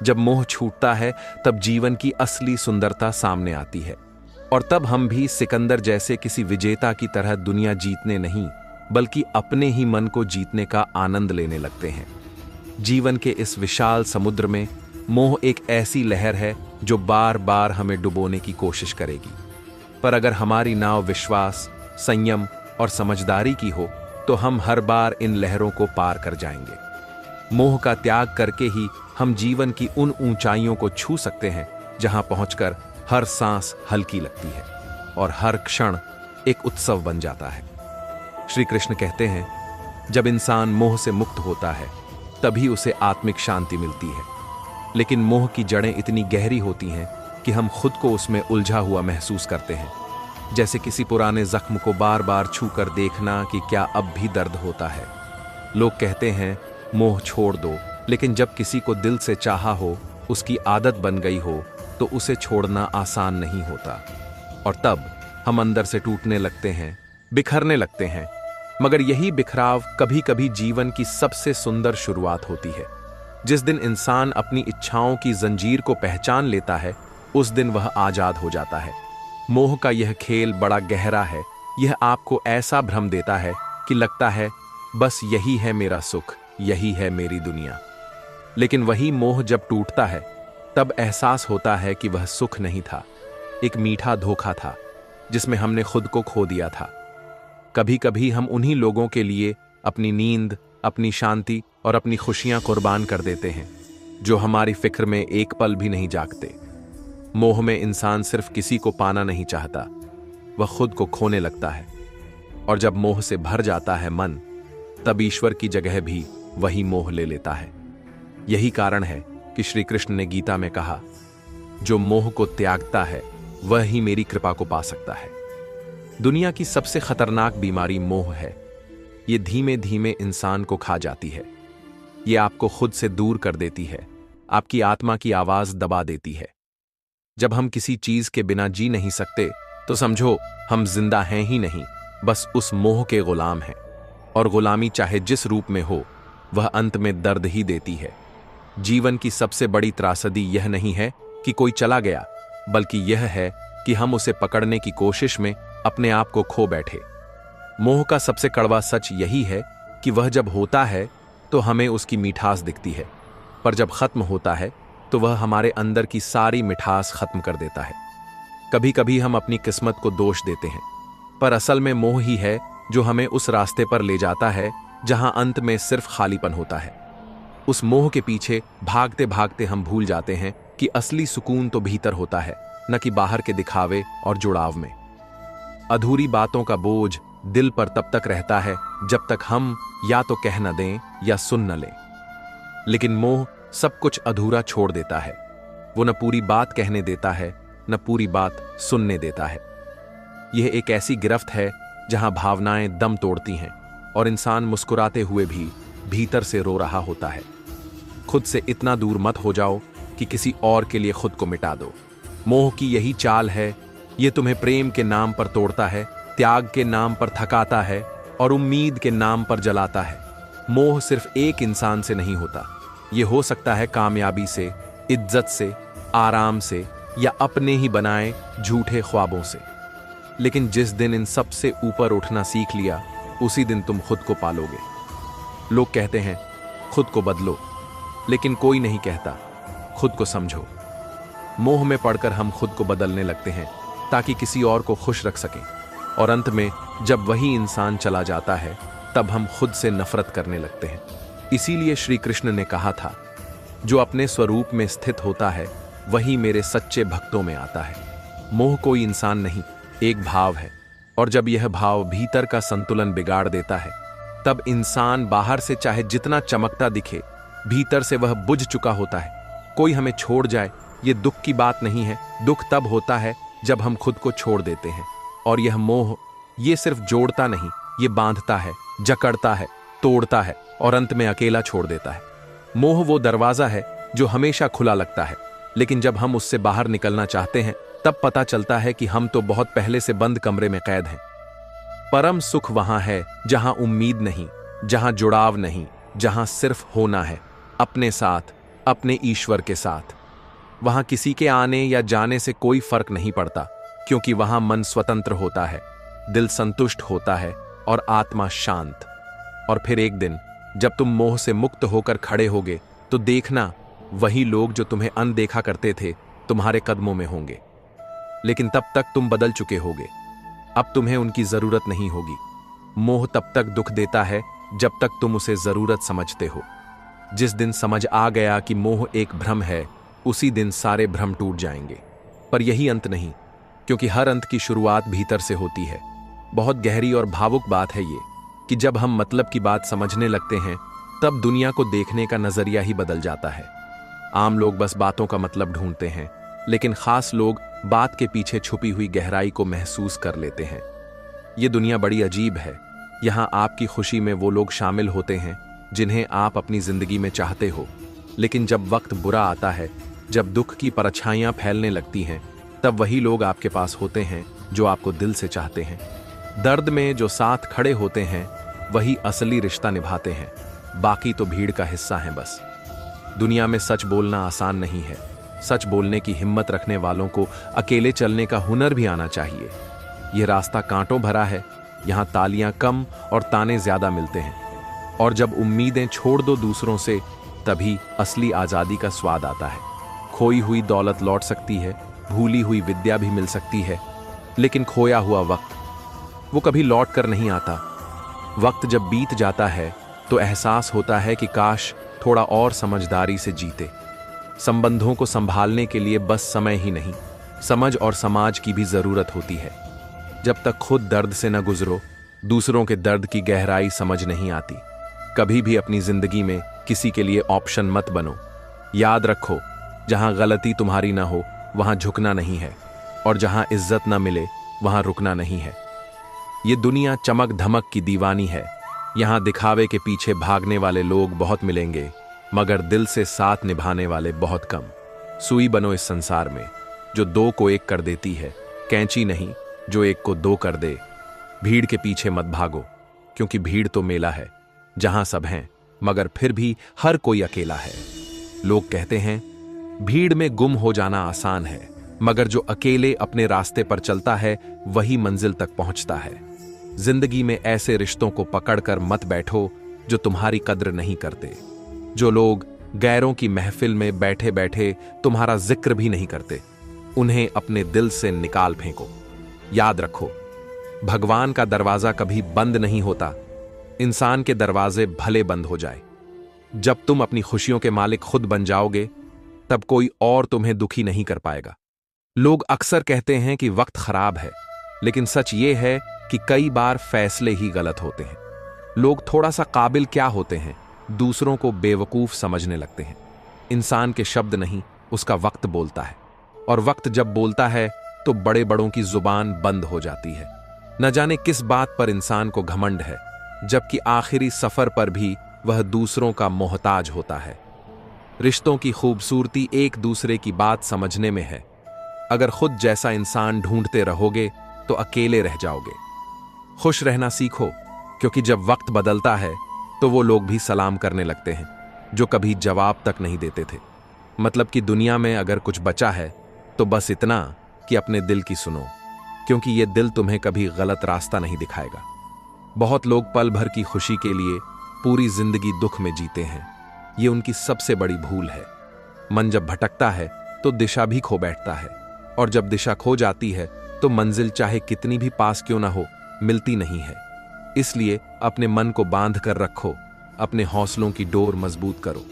S1: जब मोह छूटता है तब जीवन की असली सुंदरता सामने आती है। और तब हम भी सिकंदर जैसे किसी विजेता की तरह दुनिया जीतने नहीं, बल्कि अपने ही मन को जीतने का आनंद लेने लगते हैं। जीवन के इस विशाल समुद्र में मोह एक ऐसी लहर है जो बार बार हमें डुबोने की कोशिश करेगी। पर अगर हमारी नाव विश्वास, संयम और समझदारी की हो, तो हम हर बार इन लहरों को पार कर जाएंगे। मोह का त्याग करके ही हम जीवन की उन ऊंचाइयों को छू सकते हैं जहां पहुंचकर हर सांस हल्की लगती है और हर क्षण एक उत्सव बन जाता है। श्री कृष्ण कहते हैं, जब इंसान मोह से मुक्त होता है तभी उसे आत्मिक शांति मिलती है। लेकिन मोह की जड़ें इतनी गहरी होती हैं कि हम खुद को उसमें उलझा हुआ महसूस करते हैं, जैसे किसी पुराने जख्म को बार बार छूकर देखना कि क्या अब भी दर्द होता है। लोग कहते हैं मोह छोड़ दो, लेकिन जब किसी को दिल से चाहा हो, उसकी आदत बन गई हो, तो उसे छोड़ना आसान नहीं होता। और तब हम अंदर से टूटने लगते हैं, बिखरने लगते हैं। मगर यही बिखराव कभी कभी जीवन की सबसे सुंदर शुरुआत होती है। जिस दिन इंसान अपनी इच्छाओं की जंजीर को पहचान लेता है, उस दिन वह आजाद हो जाता है। मोह का यह खेल बड़ा गहरा है। यह आपको ऐसा भ्रम देता है कि लगता है बस यही है मेरा सुख, यही है मेरी दुनिया। लेकिन वही मोह जब टूटता है तब एहसास होता है कि वह सुख नहीं था, एक मीठा धोखा था जिसमें हमने खुद को खो दिया था। कभी कभी हम उन्हीं लोगों के लिए अपनी नींद, अपनी शांति और अपनी खुशियां कुर्बान कर देते हैं जो हमारी फिक्र में एक पल भी नहीं जागते। मोह में इंसान सिर्फ किसी को पाना नहीं चाहता, वह खुद को खोने लगता है। और जब मोह से भर जाता है मन, तब ईश्वर की जगह भी वही मोह ले लेता है। यही कारण है कि श्री कृष्ण ने गीता में कहा, जो मोह को त्यागता है वह ही मेरी कृपा को पा सकता है। दुनिया की सबसे खतरनाक बीमारी मोह है। ये धीमे धीमे इंसान को खा जाती है। ये आपको खुद से दूर कर देती है, आपकी आत्मा की आवाज दबा देती है। जब हम किसी चीज के बिना जी नहीं सकते तो समझो हम जिंदा हैं ही नहीं, बस उस मोह के गुलाम हैं। और गुलामी चाहे जिस रूप में हो, वह अंत में दर्द ही देती है। जीवन की सबसे बड़ी त्रासदी यह नहीं है कि कोई चला गया, बल्कि यह है कि हम उसे पकड़ने की कोशिश में अपने आप को खो बैठे। मोह का सबसे कड़वा सच यही है कि वह जब होता है तो हमें उसकी मिठास दिखती है, पर जब खत्म होता है तो वह हमारे अंदर की सारी मिठास खत्म कर देता है। कभी कभी हम अपनी किस्मत को दोष देते हैं, पर असल में मोह ही है जो हमें उस रास्ते पर ले जाता है जहां अंत में सिर्फ खालीपन होता है। उस मोह के पीछे भागते भागते हम भूल जाते हैं कि असली सुकून तो भीतर होता है, न कि बाहर के दिखावे और जुड़ाव में। अधूरी बातों का बोझ दिल पर तब तक रहता है जब तक हम या तो कह न दें या सुन न लें। लेकिन मोह सब कुछ अधूरा छोड़ देता है। वो न पूरी बात कहने देता है, न पूरी बात सुनने देता है। यह एक ऐसी गिरफ्त है जहां भावनाएं दम तोड़ती हैं और इंसान मुस्कुराते हुए भी भीतर से रो रहा होता है। खुद से इतना दूर मत हो जाओ कि किसी और के लिए खुद को मिटा दो। मोह की यही चाल है, ये तुम्हें प्रेम के नाम पर तोड़ता है, त्याग के नाम पर थकाता है और उम्मीद के नाम पर जलाता है। मोह सिर्फ एक इंसान से नहीं होता, ये हो सकता है कामयाबी से, इज्जत से, आराम से या अपने ही बनाए झूठे ख्वाबों से। लेकिन जिस दिन इन सब से ऊपर उठना सीख लिया, उसी दिन तुम खुद को पालोगे। लोग कहते हैं खुद को बदलो, लेकिन कोई नहीं कहता खुद को समझो। मोह में पड़कर हम खुद को बदलने लगते हैं ताकि किसी और को खुश रख सकें, और अंत में जब वही इंसान चला जाता है तब हम खुद से नफरत करने लगते हैं। इसीलिए श्री कृष्ण ने कहा था, जो अपने स्वरूप में स्थित होता है वही मेरे सच्चे भक्तों में आता है। मोह कोई इंसान नहीं, एक भाव है, और जब यह भाव भीतर का संतुलन बिगाड़ देता है तब इंसान बाहर से चाहे जितना चमकता दिखे, भीतर से वह बुझ चुका होता है। कोई हमें छोड़ जाए ये दुख की बात नहीं है, दुख तब होता है जब हम खुद को छोड़ देते हैं। और यह मोह ये सिर्फ जोड़ता नहीं, ये बांधता है, जकड़ता है, तोड़ता है और अंत में अकेला छोड़ देता है। मोह वो दरवाजा है जो हमेशा खुला लगता है, लेकिन जब हम उससे बाहर निकलना चाहते हैं तब पता चलता है कि हम तो बहुत पहले से बंद कमरे में कैद हैं। परम सुख वहां है जहां उम्मीद नहीं, जहां जुड़ाव नहीं, जहां सिर्फ होना है अपने साथ, अपने ईश्वर के साथ। वहां किसी के आने या जाने से कोई फर्क नहीं पड़ता, क्योंकि वहां मन स्वतंत्र होता है, दिल संतुष्ट होता है और आत्मा शांत। और फिर एक दिन जब तुम मोह से मुक्त होकर खड़े होगे तो देखना, वही लोग जो तुम्हें अनदेखा करते थे तुम्हारे कदमों में होंगे। लेकिन तब तक तुम बदल चुके होगे, अब तुम्हें उनकी जरूरत नहीं होगी। मोह तब तक दुख देता है जब तक तुम उसे जरूरत समझते हो। जिस दिन समझ आ गया कि मोह एक भ्रम है, उसी दिन सारे भ्रम टूट जाएंगे। पर यही अंत नहीं, क्योंकि हर अंत की शुरुआत भीतर से होती है। बहुत गहरी और भावुक बात है ये कि जब हम मतलब की बात समझने लगते हैं तब दुनिया को देखने का नजरिया ही बदल जाता है। आम लोग बस बातों का मतलब ढूंढते हैं, लेकिन खास लोग बात के पीछे छुपी हुई गहराई को महसूस कर लेते हैं। ये दुनिया बड़ी अजीब है। यहाँ आपकी खुशी में वो लोग शामिल होते हैं जिन्हें आप अपनी जिंदगी में चाहते हो, लेकिन जब वक्त बुरा आता है, जब दुख की परछाइयां फैलने लगती हैं, तब वही लोग आपके पास होते हैं जो आपको दिल से चाहते हैं। दर्द में जो साथ खड़े होते हैं वही असली रिश्ता निभाते हैं, बाकी तो भीड़ का हिस्सा हैं बस। दुनिया में सच बोलना आसान नहीं है, सच बोलने की हिम्मत रखने वालों को अकेले चलने का हुनर भी आना चाहिए। यह रास्ता कांटों भरा है, यहाँ तालियां कम और ताने ज्यादा मिलते हैं। और जब उम्मीदें छोड़ दो दूसरों से, तभी असली आजादी का स्वाद आता है। खोई हुई दौलत लौट सकती है, भूली हुई विद्या भी मिल सकती है, लेकिन खोया हुआ वक्त, वो कभी लौट कर नहीं आता। वक्त जब बीत जाता है तो एहसास होता है कि काश थोड़ा और समझदारी से जीते। संबंधों को संभालने के लिए बस समय ही नहीं, समझ और समाज की भी जरूरत होती है। जब तक खुद दर्द से न गुजरो, दूसरों के दर्द की गहराई समझ नहीं आती। कभी भी अपनी जिंदगी में किसी के लिए ऑप्शन मत बनो। याद रखो, जहां गलती तुम्हारी ना हो वहां झुकना नहीं है, और जहां इज्जत ना मिले वहां रुकना नहीं है। ये दुनिया चमक धमक की दीवानी है। यहां दिखावे के पीछे भागने वाले लोग बहुत मिलेंगे, मगर दिल से साथ निभाने वाले बहुत कम। सुई बनो इस संसार में, जो दो को एक कर देती है, कैंची नहीं जो एक को दो कर दे। भीड़ के पीछे मत भागो, क्योंकि भीड़ तो मेला है, जहां सब हैं मगर फिर भी हर कोई अकेला है। लोग कहते हैं भीड़ में गुम हो जाना आसान है, मगर जो अकेले अपने रास्ते पर चलता है वही मंजिल तक पहुंचता है। जिंदगी में ऐसे रिश्तों को पकड़कर मत बैठो जो तुम्हारी कद्र नहीं करते, जो लोग गैरों की महफिल में बैठे बैठे तुम्हारा जिक्र भी नहीं करते, उन्हें अपने दिल से निकाल फेंको। याद रखो, भगवान का दरवाजा कभी बंद नहीं होता, इंसान के दरवाजे भले बंद हो जाए। जब तुम अपनी खुशियों के मालिक खुद बन जाओगे, तब कोई और तुम्हें दुखी नहीं कर पाएगा। लोग अक्सर कहते हैं कि वक्त खराब है, लेकिन सच ये है कि कई बार फैसले ही गलत होते हैं। लोग थोड़ा सा काबिल क्या होते हैं, दूसरों को बेवकूफ समझने लगते हैं। इंसान के शब्द नहीं, उसका वक्त बोलता है, और वक्त जब बोलता है तो बड़े बड़ों की जुबान बंद हो जाती है। न जाने किस बात पर इंसान को घमंड है, जबकि आखिरी सफर पर भी वह दूसरों का मोहताज होता है। रिश्तों की खूबसूरती एक दूसरे की बात समझने में है। अगर खुद जैसा इंसान ढूंढते रहोगे तो अकेले रह जाओगे। खुश रहना सीखो, क्योंकि जब वक्त बदलता है तो वो लोग भी सलाम करने लगते हैं जो कभी जवाब तक नहीं देते थे। मतलब कि दुनिया में अगर कुछ बचा है तो बस इतना कि अपने दिल की सुनो, क्योंकि ये दिल तुम्हें कभी गलत रास्ता नहीं दिखाएगा। बहुत लोग पल भर की खुशी के लिए पूरी जिंदगी दुख में जीते हैं। ये उनकी सबसे बड़ी भूल है। मन जब भटकता है तो दिशा भी खो बैठता है, और जब दिशा खो जाती है तो मंजिल चाहे कितनी भी पास क्यों ना हो, मिलती नहीं है। इसलिए अपने मन को बांध कर रखो, अपने हौसलों की डोर मजबूत करो,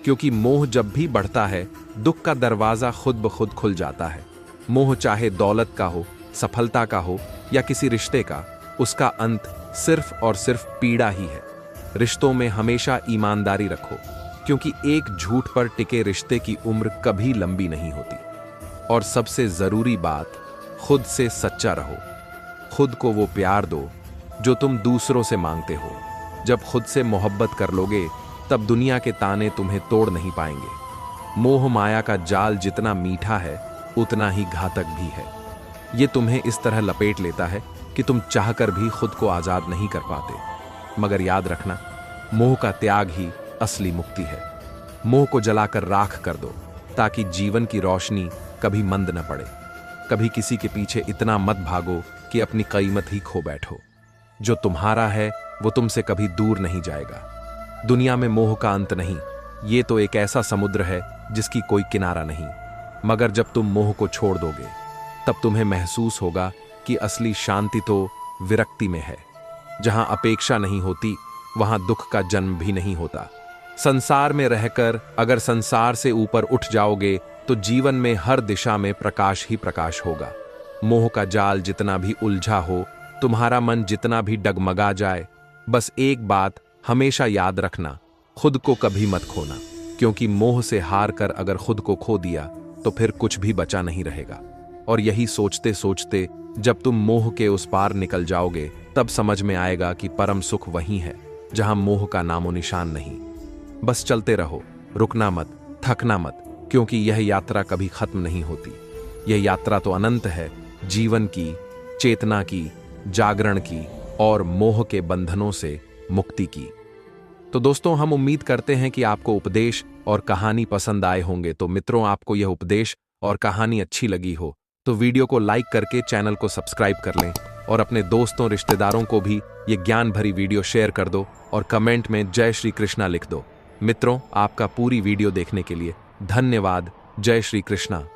S1: क्योंकि मोह जब भी बढ़ता है, दुख का दरवाजा खुद ब खुद खुल जाता है। मोह चाहे दौलत का हो, सफलता का हो या किसी रिश्ते का, उसका अंत सिर्फ और सिर्फ पीड़ा ही है। रिश्तों में हमेशा ईमानदारी रखो, क्योंकि एक झूठ पर टिके रिश्ते की उम्र कभी लंबी नहीं होती। और सबसे जरूरी बात, खुद से सच्चा रहो। खुद को वो प्यार दो जो तुम दूसरों से मांगते हो। जब खुद से मोहब्बत कर लोगे, तब दुनिया के ताने तुम्हें तोड़ नहीं पाएंगे। मोह माया का जाल जितना मीठा है, उतना ही घातक भी है। ये तुम्हें इस तरह लपेट लेता है कि तुम चाहकर भी खुद को आजाद नहीं कर पाते। मगर याद रखना, मोह का त्याग ही असली मुक्ति है। मोह को जलाकर राख कर दो, ताकि जीवन की रोशनी कभी मंद न पड़े। कभी किसी के पीछे इतना मत भागो कि अपनी कीमत ही खो बैठो। जो तुम्हारा है वो तुमसे कभी दूर नहीं जाएगा। दुनिया में मोह का अंत नहीं, ये तो एक ऐसा समुद्र है जिसकी कोई किनारा नहीं। मगर जब तुम मोह को छोड़ दोगे, तब तुम्हें महसूस होगा कि असली शांति तो विरक्ति में है। जहां अपेक्षा नहीं होती, वहां दुख का जन्म भी नहीं होता। संसार में रहकर अगर संसार से ऊपर उठ जाओगे तो जीवन में हर दिशा में प्रकाश ही प्रकाश होगा। मोह का जाल जितना भी उलझा हो, तुम्हारा मन जितना भी डगमगा जाए, बस एक बात हमेशा याद रखना, खुद को कभी मत खोना, क्योंकि मोह से हार कर अगर खुद को खो दिया तो फिर कुछ भी बचा नहीं रहेगा। और यही सोचते सोचते जब तुम मोह के उस पार निकल जाओगे, तब समझ में आएगा कि परम सुख वहीं है जहां मोह का नामो निशान नहीं। बस चलते रहो, रुकना मत, थकना मत, क्योंकि यह यात्रा कभी खत्म नहीं होती। यह यात्रा तो अनंत है, जीवन की, चेतना की, जागरण की और मोह के बंधनों से मुक्ति की। तो दोस्तों, हम उम्मीद करते हैं कि आपको उपदेश और कहानी पसंद आए होंगे। तो मित्रों, आपको यह उपदेश और कहानी अच्छी लगी हो तो वीडियो को लाइक करके चैनल को सब्सक्राइब कर लें और अपने दोस्तों रिश्तेदारों को भी ये ज्ञान भरी वीडियो शेयर कर दो और कमेंट में जय श्री कृष्णा लिख दो। मित्रों, आपका पूरी वीडियो देखने के लिए धन्यवाद। जय श्री कृष्णा।